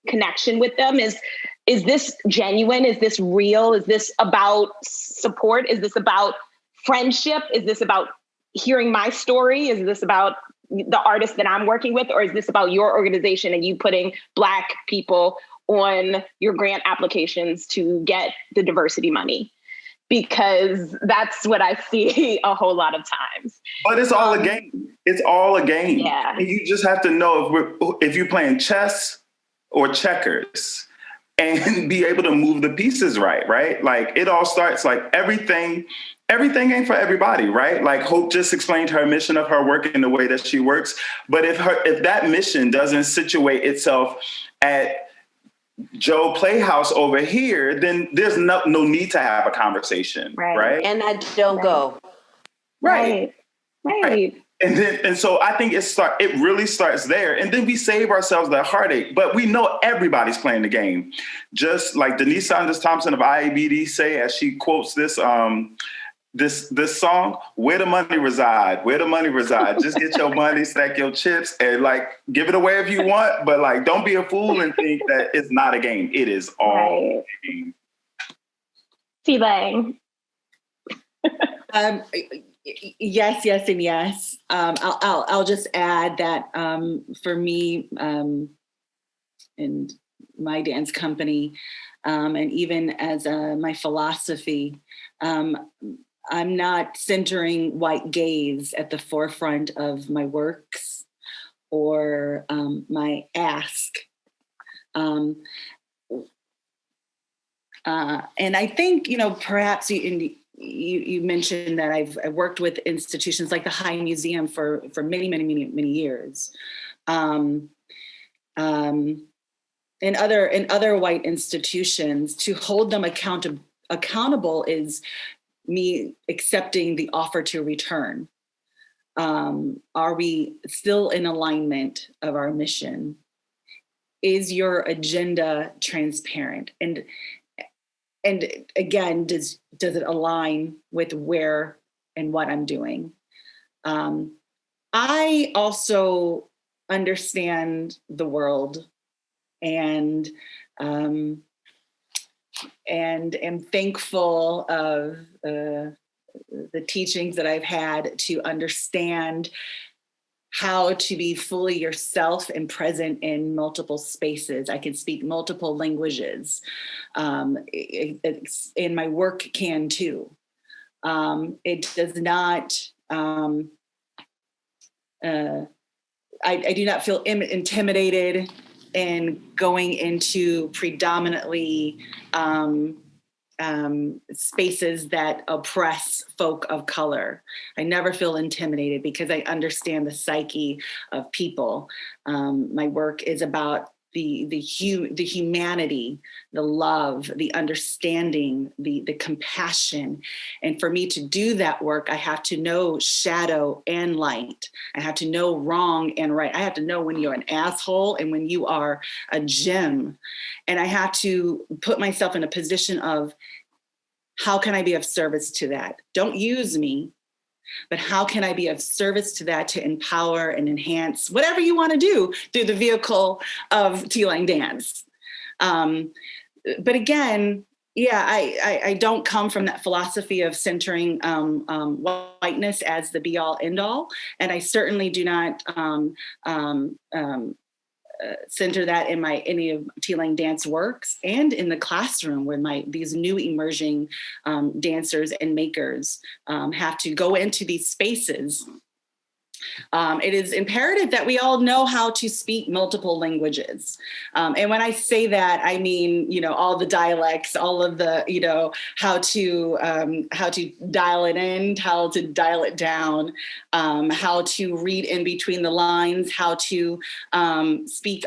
connection with them, is is this genuine? Is this real? Is this about support? Is this about friendship? Is this about hearing my story? Is this about the artist that I'm working with? Or is this about your organization and you putting Black people on your grant applications to get the diversity money? Because that's what I see a whole lot of times. But it's all a game. It's all a game. Yeah. And you just have to know if you're playing chess or checkers and be able to move the pieces right? Like it all starts like everything ain't for everybody, right? Like Hope just explained her mission of her work in the way that she works. But if that mission doesn't situate itself at Joe Playhouse over here, then there's no need to have a conversation, right? And I don't go. Right. And so I think it really starts there, and then we save ourselves that heartache. But we know everybody's playing the game, just like Denise Saunders Thompson of IABD say as she quotes this this song, where the money reside, where the money reside. Just get your money, stack your chips, and like give it away if you want. But like, don't be a fool and think that it's not a game. It is all a game. T-Bang. Yes, and yes. I'll just add that for me and my dance company, and even as my philosophy, I'm not centering white gaze at the forefront of my works or my ask. And I think, perhaps you mentioned that I've worked with institutions like the High Museum for many years. In other white institutions, to hold them accountable is me accepting the offer to return. Are we still in alignment of our mission? Is your agenda transparent? And again, does it align with where and what I'm doing? I also understand the world and am thankful of the teachings that I've had to understand how to be fully yourself and present in multiple spaces. I can speak multiple languages. And my work can too. It does not, I do not feel intimidated in going into predominantly spaces that oppress folk of color. I never feel intimidated because I understand the psyche of people. My work is about the humanity, the love, the understanding, the compassion. And for me to do that work, I have to know shadow and light. I have to know wrong and right. I have to know when you're an asshole and when you are a gem. And I have to put myself in a position of, how can I be of service to that? Don't use me, but how can I be of service to that to empower and enhance whatever you want to do through the vehicle of T-Line Dance? But again, I don't come from that philosophy of centering whiteness as the be-all, end-all, and I certainly do not center that in any of T-Line Dance works, and in the classroom where these new emerging dancers and makers have to go into these spaces. It is imperative that we all know how to speak multiple languages. And when I say that, I mean, all the dialects, all of the, how to dial it in, how to dial it down, how to read in between the lines, how to speak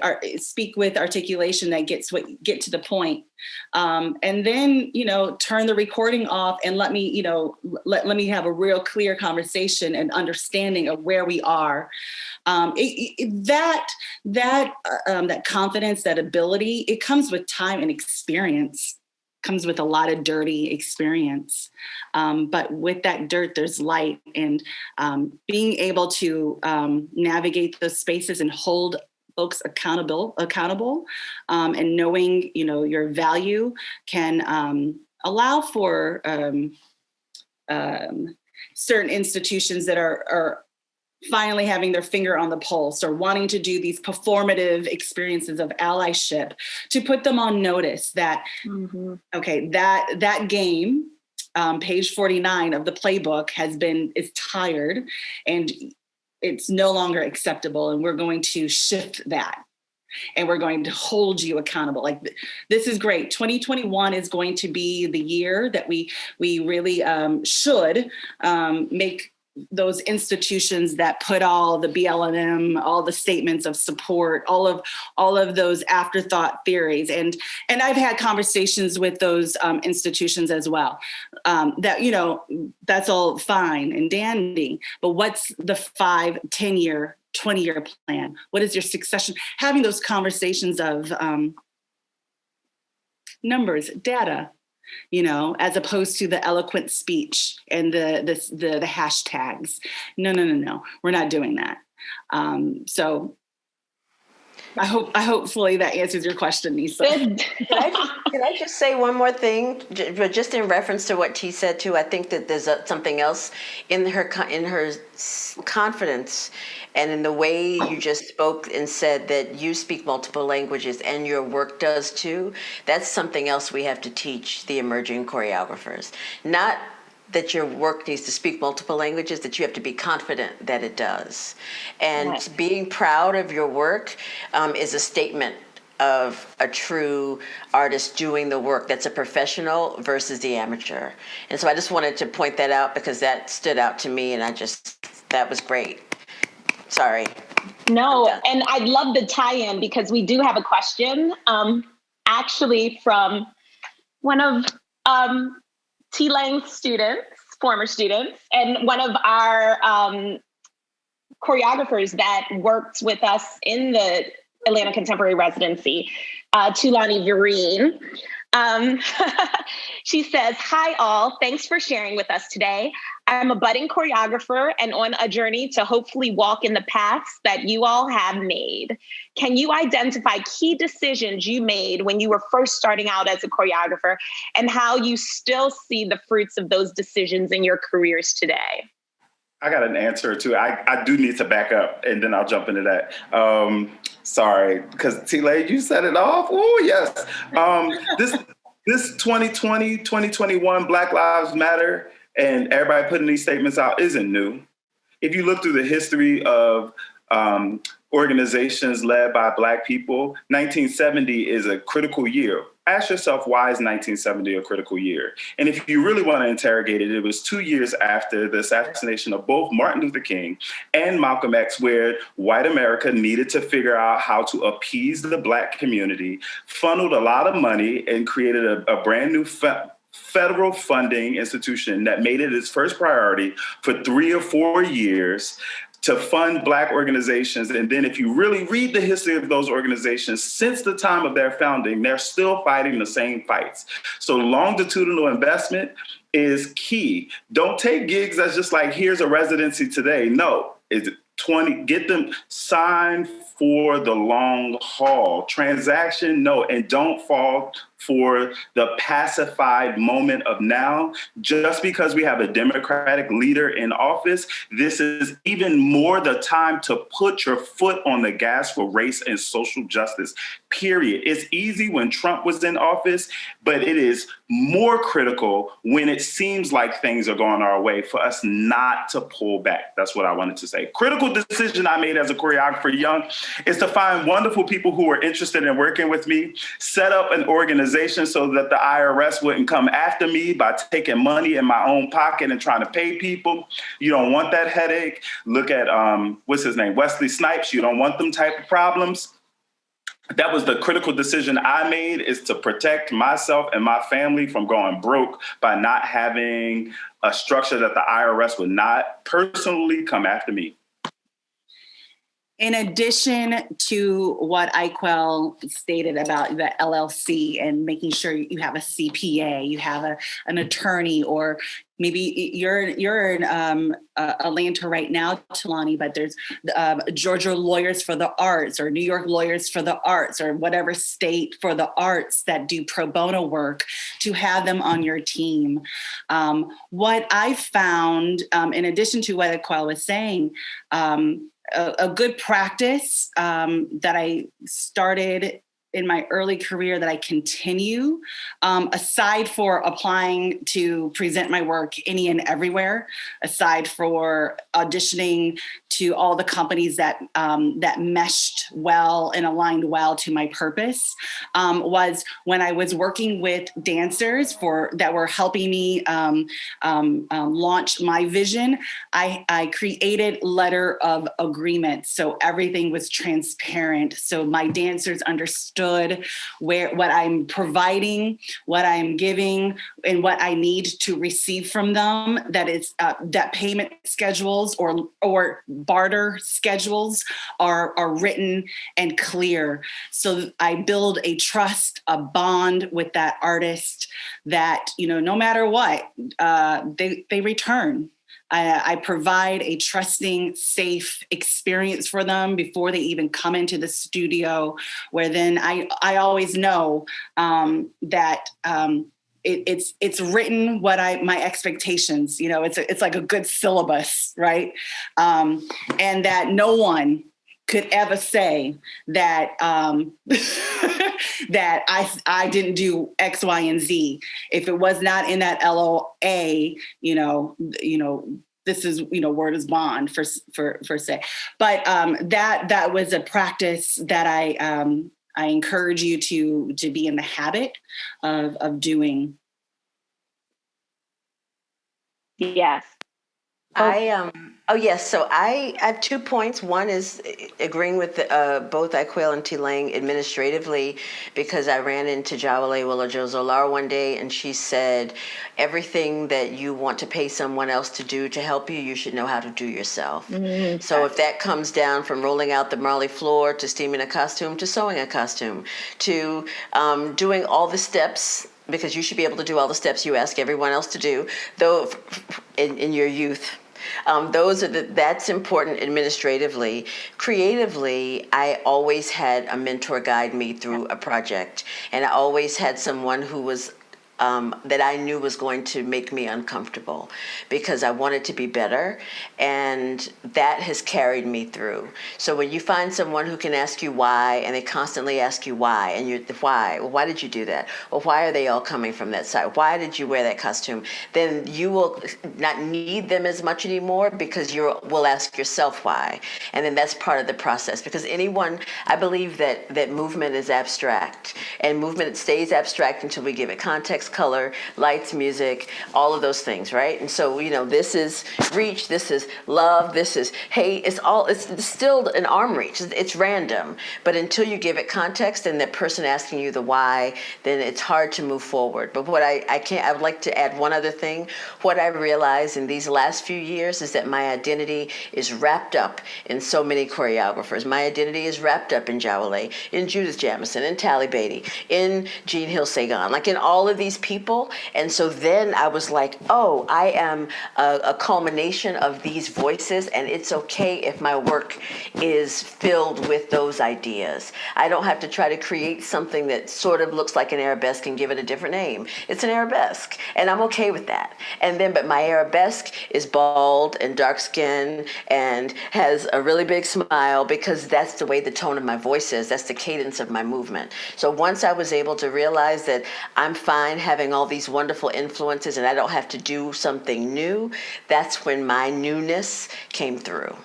with articulation that get to the point. And then, turn the recording off and let me have a real clear conversation and understanding of where we are. That confidence, that ability, it comes with time and experience, comes with a lot of dirty experience. But with that dirt, there's light, and being able to navigate those spaces and hold folks accountable, and knowing, your value can allow for certain institutions that are finally having their finger on the pulse or wanting to do these performative experiences of allyship to put them on notice that, okay, that game, page 49 of the playbook is tired and it's no longer acceptable. And we're going to shift that. And we're going to hold you accountable. Like, this is great. 2021 is going to be the year that we really should make those institutions that put all the BLM, all the statements of support, all of those afterthought theories. And I've had conversations with those institutions as well, that, that's all fine and dandy, but what's the 5, 10-year, 20-year plan? What is your succession? Having those conversations of numbers, data, as opposed to the eloquent speech and the hashtags. No. We're not doing that. So hopefully that answers your question, Nisa. Can I just say one more thing, just in reference to what T said too? I think that there's something else in her confidence and in the way you just spoke and said that you speak multiple languages and your work does too. That's something else we have to teach the emerging choreographers. Not that your work needs to speak multiple languages, that you have to be confident that it does. And being proud of your work is a statement of a true artist doing the work that's a professional versus the amateur. And so I just wanted to point that out because that stood out to me and that was great. Sorry. No, and I'd love the tie-in because we do have a question actually from one of T. Lang's students, former students, and one of our choreographers that worked with us in the Atlanta Contemporary Residency, Tulani Vereen. She says, "Hi all, thanks for sharing with us today. I'm a budding choreographer and on a journey to hopefully walk in the paths that you all have made. Can you identify key decisions you made when you were first starting out as a choreographer and how you still see the fruits of those decisions in your careers today?" I got an answer too. I do need to back up and then I'll jump into that. Sorry, because T-Lay, you set it off. Oh, yes. This 2020, 2021 Black Lives Matter and everybody putting these statements out isn't new. If you look through the history of organizations led by Black people, 1970 is a critical year. Ask yourself, why is 1970 a critical year? And if you really want to interrogate it, it was 2 years after the assassination of both Martin Luther King and Malcolm X, where white America needed to figure out how to appease the Black community, funneled a lot of money, and created a brand new federal funding institution that made it its first priority for 3 or 4 years to fund Black organizations. And then if you really read the history of those organizations since the time of their founding, they're still fighting the same fights. So longitudinal investment is key. Don't take gigs as just like, here's a residency today. No, it's 20, get them signed for the long haul. Transaction, no, and don't fall for the pacified moment of now. Just because we have a Democratic leader in office, this is even more the time to put your foot on the gas for race and social justice, period. It's easy when Trump was in office, but it is more critical when it seems like things are going our way for us not to pull back. That's what I wanted to say. Critical decision I made as a choreographer young is to find wonderful people who were interested in working with me, set up an organization so that the IRS wouldn't come after me by taking money in my own pocket and trying to pay people. You don't want that headache. Look at, what's his name? Wesley Snipes. You don't want them type of problems. That was the critical decision I made, is to protect myself and my family from going broke by not having a structure that the IRS would not personally come after me. In addition to what IQUEL stated about the LLC and making sure you have a CPA, you have an attorney, or maybe you're in Atlanta right now, Talani, but there's Georgia Lawyers for the Arts, or New York Lawyers for the Arts, or whatever state for the arts that do pro bono work, to have them on your team. What I found, in addition to what IQUEL was saying, a good practice that I started in my early career that I continue, aside for applying to present my work any and everywhere, aside for auditioning to all the companies that meshed well and aligned well to my purpose, was when I was working with dancers that were helping me launch my vision. I created letter of agreement, so everything was transparent, so my dancers understood what I'm providing, what I'm giving, and what I need to receive from them. That is that payment schedules or barter schedules are written and clear. So I build a trust, a bond with that artist that, no matter what, they return. I provide a trusting, safe experience for them before they even come into the studio, where then I always know that it's written my expectations. It's like a good syllabus, right? And that no one could ever say that that I didn't do X, Y, and Z. If it was not in that LOA, this is, word is bond for say. But that was a practice that I encourage you to be in the habit of doing. Yes. Yes. So I have 2 points. One is agreeing with both IQUEL and T-Lang administratively, because I ran into Jawale Willa-Jozolar one day, and she said, everything that you want to pay someone else to do to help you, you should know how to do yourself. Mm-hmm. So if that comes down from rolling out the Marley floor, to steaming a costume, to sewing a costume, to doing all the steps, because you should be able to do all the steps you ask everyone else to do, though in your youth. That's important administratively. Creatively, I always had a mentor guide me through a project, and I always had someone who was that I knew was going to make me uncomfortable, because I wanted to be better, and that has carried me through. So when you find someone who can ask you why, and they constantly ask you why, and you're why? Well, why did you do that? Well, why are they all coming from that side? Why did you wear that costume? Then you will not need them as much anymore, because you will ask yourself why. And then that's part of the process, because I believe that movement is abstract, and movement stays abstract until we give it context, color, lights, music, all of those things, right? And so, this is reach, this is love, this is hate. It's still an arm reach. It's random. But until you give it context and that person asking you the why, then it's hard to move forward. But what I would like to add one other thing. What I've realized in these last few years is that my identity is wrapped up in so many choreographers. My identity is wrapped up in Jawale, in Judith Jamison, in Tally Beatty, in Jean Hill Sagan, like in all of these people. And so then I was like, oh, I am a culmination of these voices, and it's okay if my work is filled with those ideas. I don't have to try to create something that sort of looks like an arabesque and give it a different name. It's an arabesque, and I'm okay with that. But my arabesque is bald and dark skinned and has a really big smile, because that's the way the tone of my voice is. That's the cadence of my movement. So once I was able to realize that I'm fine having all these wonderful influences and I don't have to do something new, that's when my newness came through.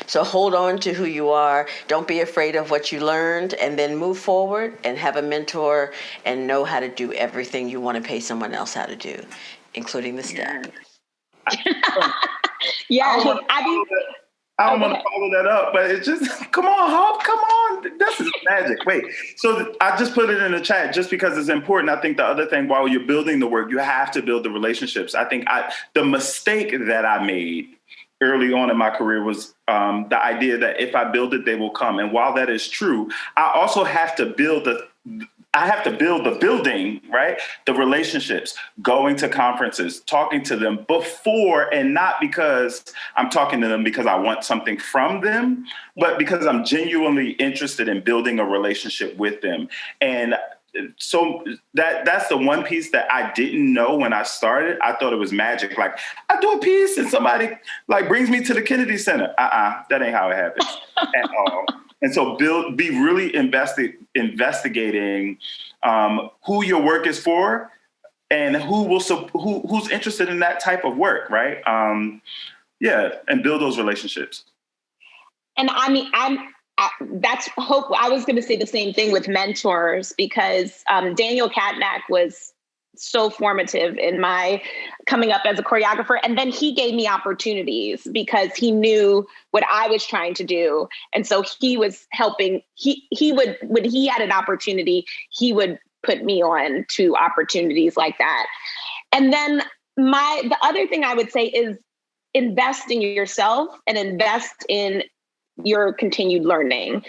So hold on to who you are. Don't be afraid of what you learned, and then move forward and have a mentor and know how to do everything you want to pay someone else how to do, including the step. Yeah, I don't want to follow that up, but it's just, come on, Hope, come on. This is magic. Wait, so I just put it in the chat just because it's important. I think the other thing, while you're building the work, you have to build the relationships. I think the mistake that I made early on in my career was the idea that if I build it, they will come. And while that is true, I also have to build the building, right? The relationships, going to conferences, talking to them before, and not because I'm talking to them because I want something from them, but because I'm genuinely interested in building a relationship with them. And so that's the one piece that I didn't know when I started. I thought it was magic. Like, I do a piece and somebody like brings me to the Kennedy Center. That ain't how it happens at all. And so be really investigating who your work is for and who's interested in that type of work, right? And build those relationships. And I mean, that's hope. I was going to say the same thing with mentors, because Daniel Katnack was so formative in my coming up as a choreographer. And then he gave me opportunities because he knew what I was trying to do. And so he was helping. He would, when he had an opportunity, he would put me on to opportunities like that. And then the other thing I would say is invest in yourself and invest in your continued learning,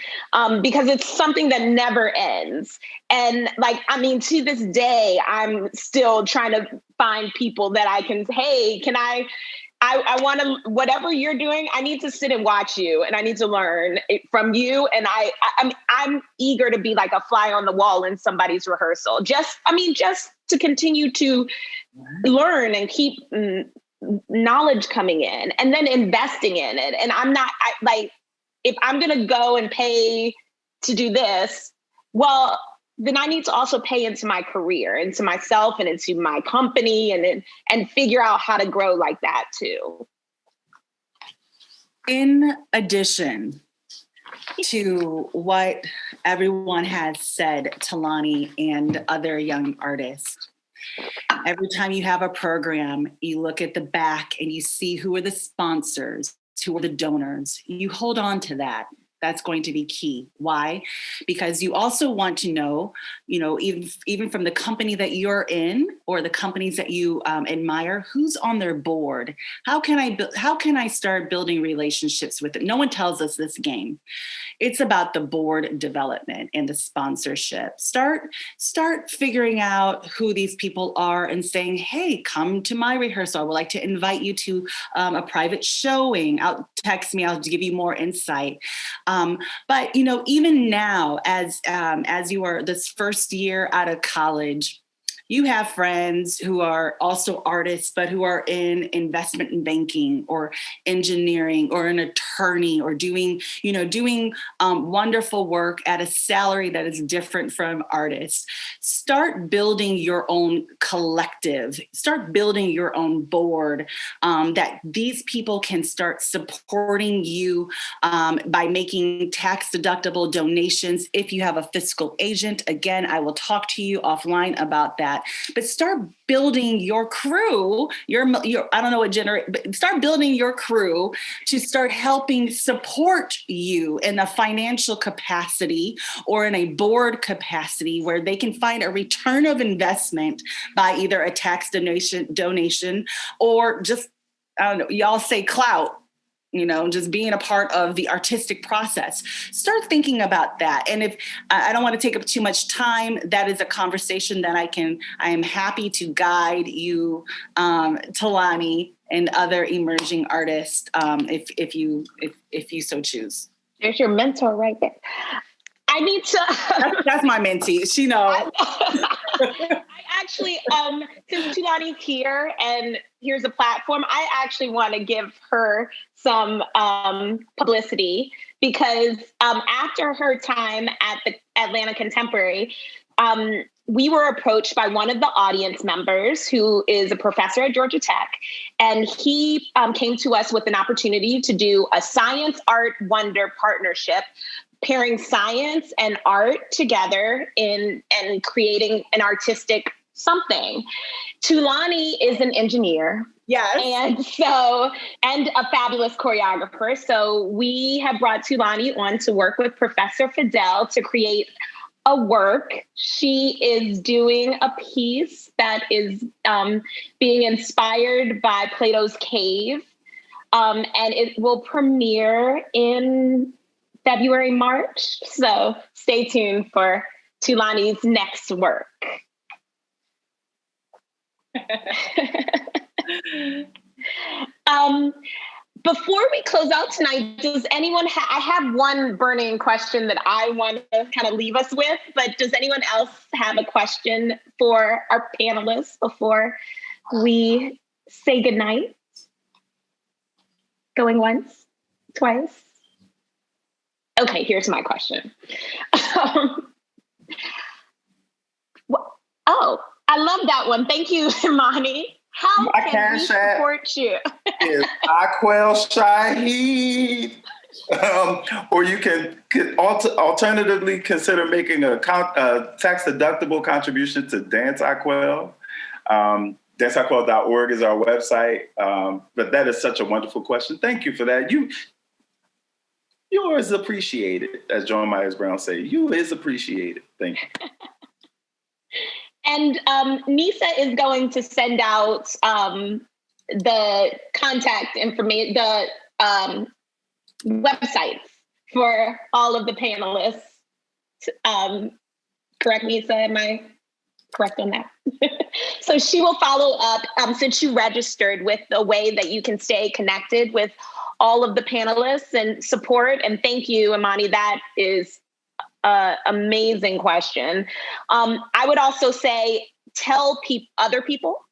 because it's something that never ends. And like, I mean, to this day, I'm still trying to find people that I can, hey, can I want to, whatever you're doing, I need to sit and watch you and I need to learn from you. And I'm eager to be like a fly on the wall in somebody's rehearsal. Just to continue to learn and keep knowledge coming in and then investing in it. And if I'm going to go and pay to do this, well, then I need to also pay into my career, into myself and into my company and figure out how to grow like that too. In addition to what everyone has said, Talani and other young artists, every time you have a program, you look at the back and you see who are the sponsors, who are the donors. You hold on to that. That's going to be key. Why? Because you also want to know, even from the company that you're in or the companies that you admire, who's on their board. How can I start building relationships with it? No one tells us this game. It's about the board development and the sponsorship. Start figuring out who these people are and saying, hey, come to my rehearsal. I would like to invite you to a private showing. Text me, I'll give you more insight. But even now, as you are this first year out of college, you have friends who are also artists, but who are in investment and banking or engineering or an attorney or doing wonderful work at a salary that is different from artists. Start building your own collective, start building your own board that these people can start supporting you by making tax deductible donations. If you have a fiscal agent, again, I will talk to you offline about that. But start building your crew, start building your crew to start helping support you in a financial capacity or in a board capacity where they can find a return of investment by either a tax donation or just, I don't know, y'all say clout. Just being a part of the artistic process. Start thinking about that. And if I don't want to take up too much time, that is a conversation that I am happy to guide you, Talani, and other emerging artists, if you so choose. There's your mentor right there. I need to. That's my mentee. She knows. I actually, since Tulani's here and here's a platform, I actually want to give her some publicity because after her time at the Atlanta Contemporary, we were approached by one of the audience members who is a professor at Georgia Tech. And he came to us with an opportunity to do a Science Art Wonder partnership, pairing science and art together and creating an artistic something. Tulani is an engineer. Yes. And a fabulous choreographer. So we have brought Tulani on to work with Professor Fidel to create a work. She is doing a piece that is being inspired by Plato's Cave. And it will premiere in February, March. So stay tuned for Tulani's next work. Before we close out tonight, does anyone I have one burning question that I want to kind of leave us with, but does anyone else have a question for our panelists before we say goodnight? Going once, twice? Okay, here's my question. Oh, I love that one. Thank you, Imani. How can we support you? Is Aquel Shahid. Or you can alternatively consider making a tax-deductible contribution to Dance Aquel. DanceAquel.org is our website. But that is such a wonderful question. Thank you for that. You is appreciated, as John Myers Brown say. You is appreciated. Thank you. And Nisa is going to send out the contact information, the websites for all of the panelists. Correct, Nisa? Am I correct on that? So she will follow up since you registered with the way that you can stay connected with all of the panelists and support. And thank you, Imani. That is amazing question. I would also say tell other people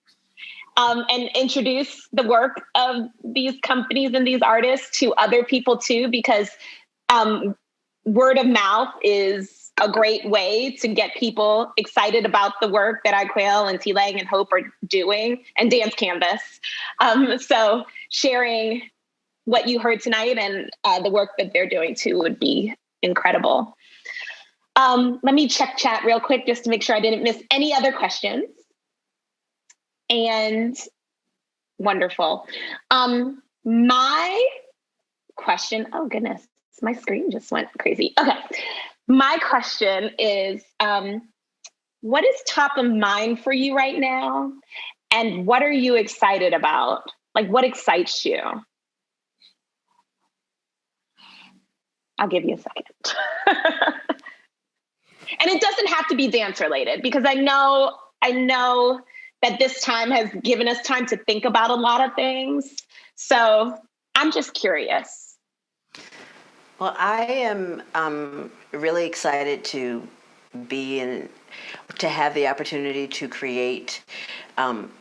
and introduce the work of these companies and these artists to other people too, because word of mouth is a great way to get people excited about the work that Aquel and T. Lang and Hope are doing, and Dance Canvas. So sharing what you heard tonight and the work that they're doing too would be incredible. Let me check chat real quick just to make sure I didn't miss any other questions. And wonderful. My question, oh goodness, my screen just went crazy. Okay, my question is, what is top of mind for you right now? And what are you excited about? Like, what excites you? I'll give you a second. And it doesn't have to be dance related, because I know that this time has given us time to think about a lot of things. So I'm just curious. Well, I am really excited to to have the opportunity to create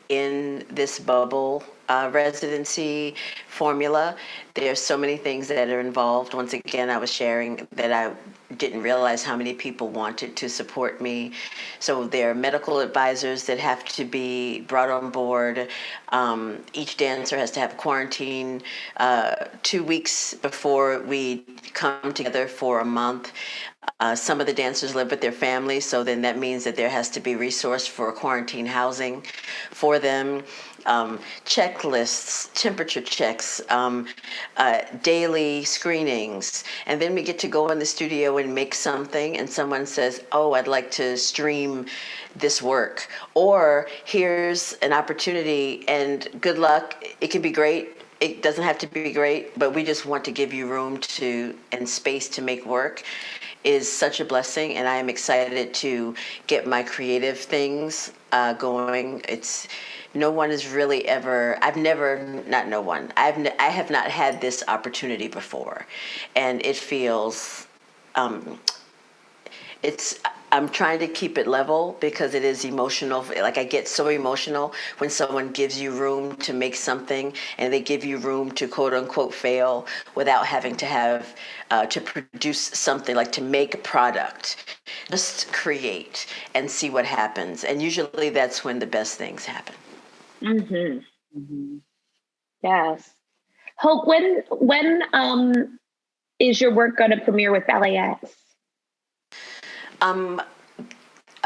in this bubble residency formula. There's so many things that are involved. Once again, I was sharing that I didn't realize how many people wanted to support me. So there are medical advisors that have to be brought on board. Each dancer has to have quarantine 2 weeks before we come together for a month. Some of the dancers live with their families, so then that means that there has to be resource for quarantine housing for them. Checklists, temperature checks, daily screenings. And then we get to go in the studio and make something, and someone says, oh, I'd like to stream this work. Or here's an opportunity, and good luck. It can be great. It doesn't have to be great, but we just want to give you room and space to make work. Is such a blessing, and I am excited to get my creative things going. No one is really ever, I have not had this opportunity before, and it feels, I'm trying to keep it level because it is emotional. Like, I get so emotional when someone gives you room to make something, and they give you room to quote unquote fail without having to have to produce something, like to make a product. Just create and see what happens. And usually that's when the best things happen. Mm-hmm. Mm-hmm. Yes. Hope, when is your work going to premiere with LAX?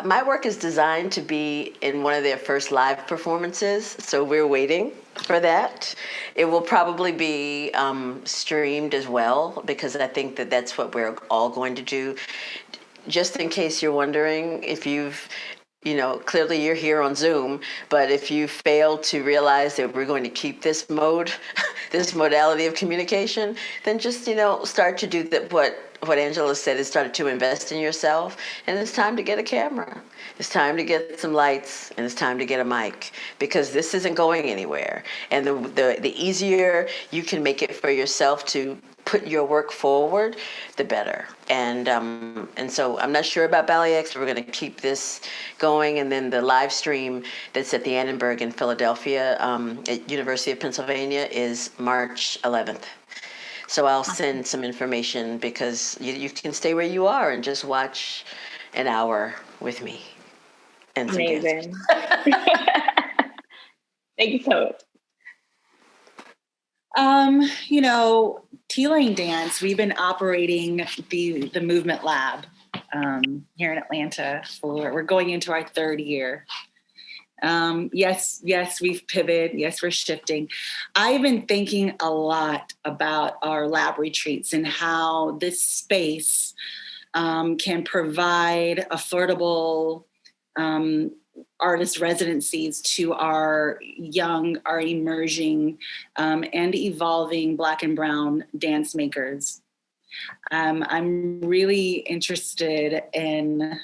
My work is designed to be in one of their first live performances, so we're waiting for that. It will probably be streamed as well, because I think that that's what we're all going to do. Just in case you're wondering, if you've, clearly you're here on Zoom, but if you fail to realize that we're going to keep this mode, this modality of communication, then just, start to do that. What Angela said is start to invest in yourself. And it's time to get a camera. It's time to get some lights, and it's time to get a mic, because this isn't going anywhere. And the easier you can make it for yourself to put your work forward, the better. And so I'm not sure about Ballet X. We're going to keep this going, and then the live stream that's at the Annenberg in Philadelphia at University of Pennsylvania is March 11th. So I'll send some information, because you can stay where you are and just watch an hour with me and some Amazing. Thank you so much. Tealing Dance, we've been operating the Movement Lab here in Atlanta we're going into our third year. Yes, we've pivoted. Yes, we're shifting. I've been thinking a lot about our lab retreats and how this space can provide affordable artist residencies to our young, our emerging, and evolving Black and Brown dance makers. I'm really interested in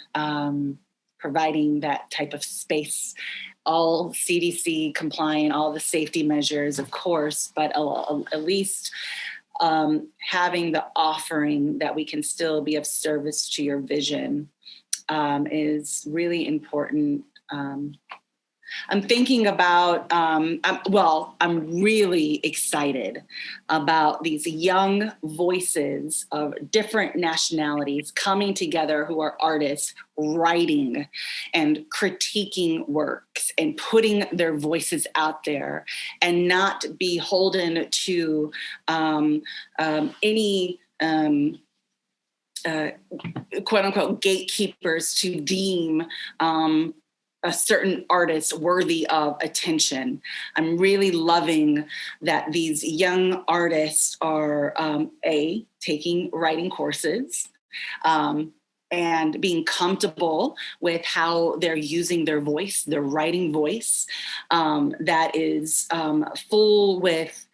providing that type of space, all CDC compliant, all the safety measures, of course, but at least having the offering that we can still be of service to your vision is really important. I'm thinking about, I'm really excited about these young voices of different nationalities coming together who are artists, writing and critiquing works and putting their voices out there, and not beholden to any quote unquote gatekeepers to deem a certain artist worthy of attention. I'm really loving that these young artists are taking writing courses and being comfortable with how they're using their voice, their writing voice, that is full with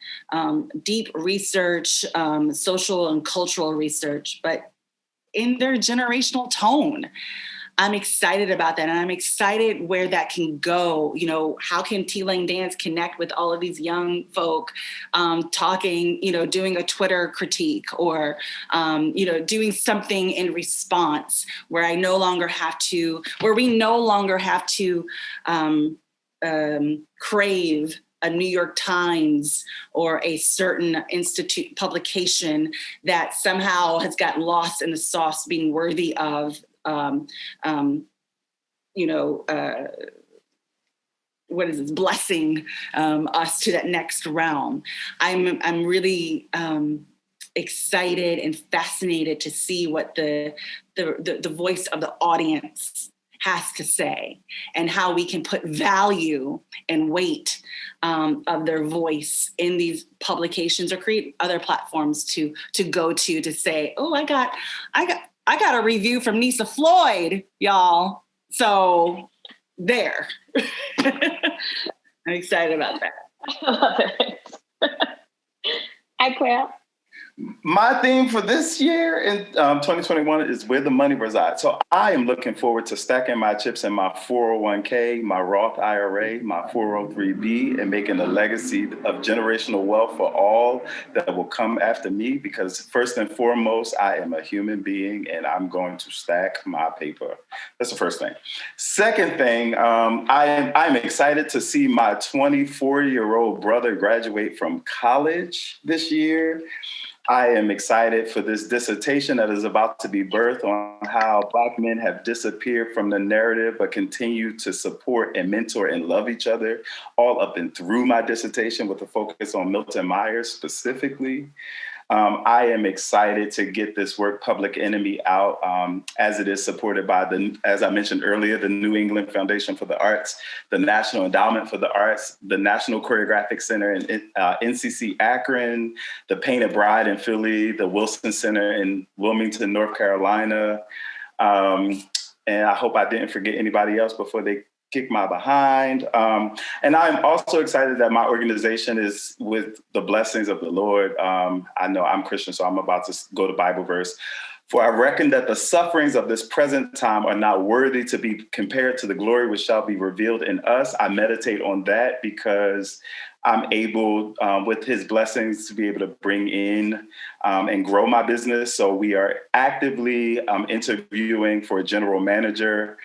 deep research, social and cultural research, but in their generational tone. I'm excited about that. And I'm excited where that can go. How can Tealing Dance connect with all of these young folk talking, doing a Twitter critique or, doing something in response where we no longer have to crave a New York Times or a certain institute publication that somehow has got lost in the sauce being worthy of what is this, blessing us to that next realm. I'm really excited and fascinated to see what the voice of the audience has to say, and how we can put value and weight of their voice in these publications, or create other platforms to go to say, oh, I got a review from Nisa Floyd, y'all. So there. I'm excited about that. I love it. Hi, Claire. My theme for this year in 2021 is where the money resides. So I am looking forward to stacking my chips in my 401k, my Roth IRA, my 403b, and making a legacy of generational wealth for all that will come after me. Because first and foremost, I am a human being and I'm going to stack my paper. That's the first thing. Second thing, I'm excited to see my 24-year-old brother graduate from college this year. I am excited for this dissertation that is about to be birthed on how Black men have disappeared from the narrative, but continue to support and mentor and love each other, all up and through my dissertation with a focus on Milton Myers specifically. I am excited to get this work, Public Enemy, out as it is supported by as I mentioned earlier, the New England Foundation for the Arts, the National Endowment for the Arts, the National Choreographic Center in NCC Akron, the Painted Bride in Philly, the Wilson Center in Wilmington, North Carolina. And I hope I didn't forget anybody else before they kick my behind. And I'm also excited that my organization is with the blessings of the Lord. I know I'm Christian, so I'm about to go to Bible verse. For I reckon that the sufferings of this present time are not worthy to be compared to the glory which shall be revealed in us. I meditate on that because I'm able, with his blessings, to be able to bring in and grow my business. So we are actively interviewing for a general manager.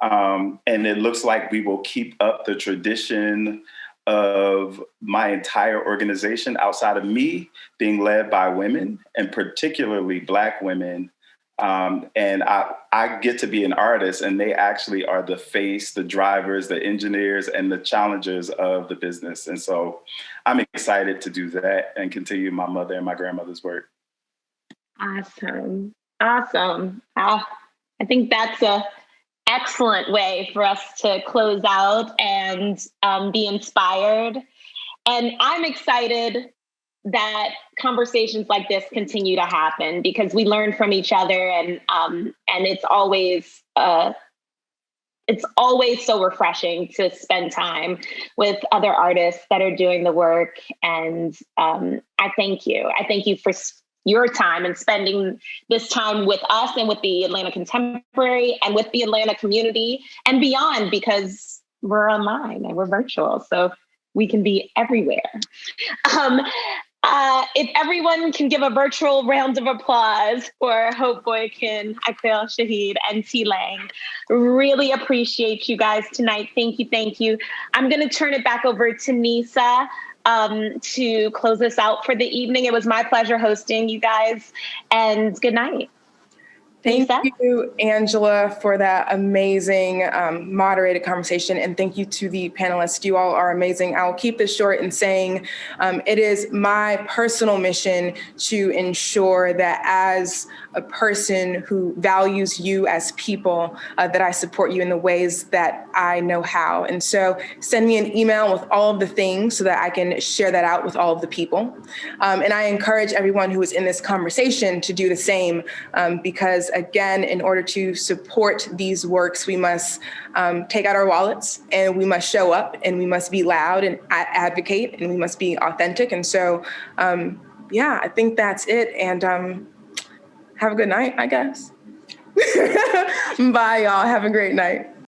And it looks like we will keep up the tradition of my entire organization outside of me being led by women, and particularly Black women. And I get to be an artist, and they actually are the face, the drivers, the engineers, and the challengers of the business. And so I'm excited to do that and continue my mother and my grandmother's work. Awesome. I think that's a excellent way for us to close out and be inspired. And I'm excited that conversations like this continue to happen because we learn from each other, and it's always so refreshing to spend time with other artists that are doing the work. And I thank you. I thank you for your time and spending this time with us and with the Atlanta Contemporary and with the Atlanta community and beyond, because we're online and we're virtual, so we can be everywhere. If everyone can give a virtual round of applause for Hope Boykin, Akril Shahid, and T. Lang. Really appreciate you guys tonight. Thank you. I'm going to turn it back over to Nisa to close us out for the evening. It was my pleasure hosting you guys, and good night. Thank you, Angela, for that amazing moderated conversation. And thank you to the panelists. You all are amazing. I'll keep this short in saying it is my personal mission to ensure that as a person who values you as people, that I support you in the ways that I know how. And so send me an email with all of the things so that I can share that out with all of the people. And I encourage everyone who is in this conversation to do the same, because again, in order to support these works, we must take out our wallets, and we must show up, and we must be loud and advocate, and we must be authentic. And so, I think that's it. And have a good night, I guess. Bye, y'all. Have a great night.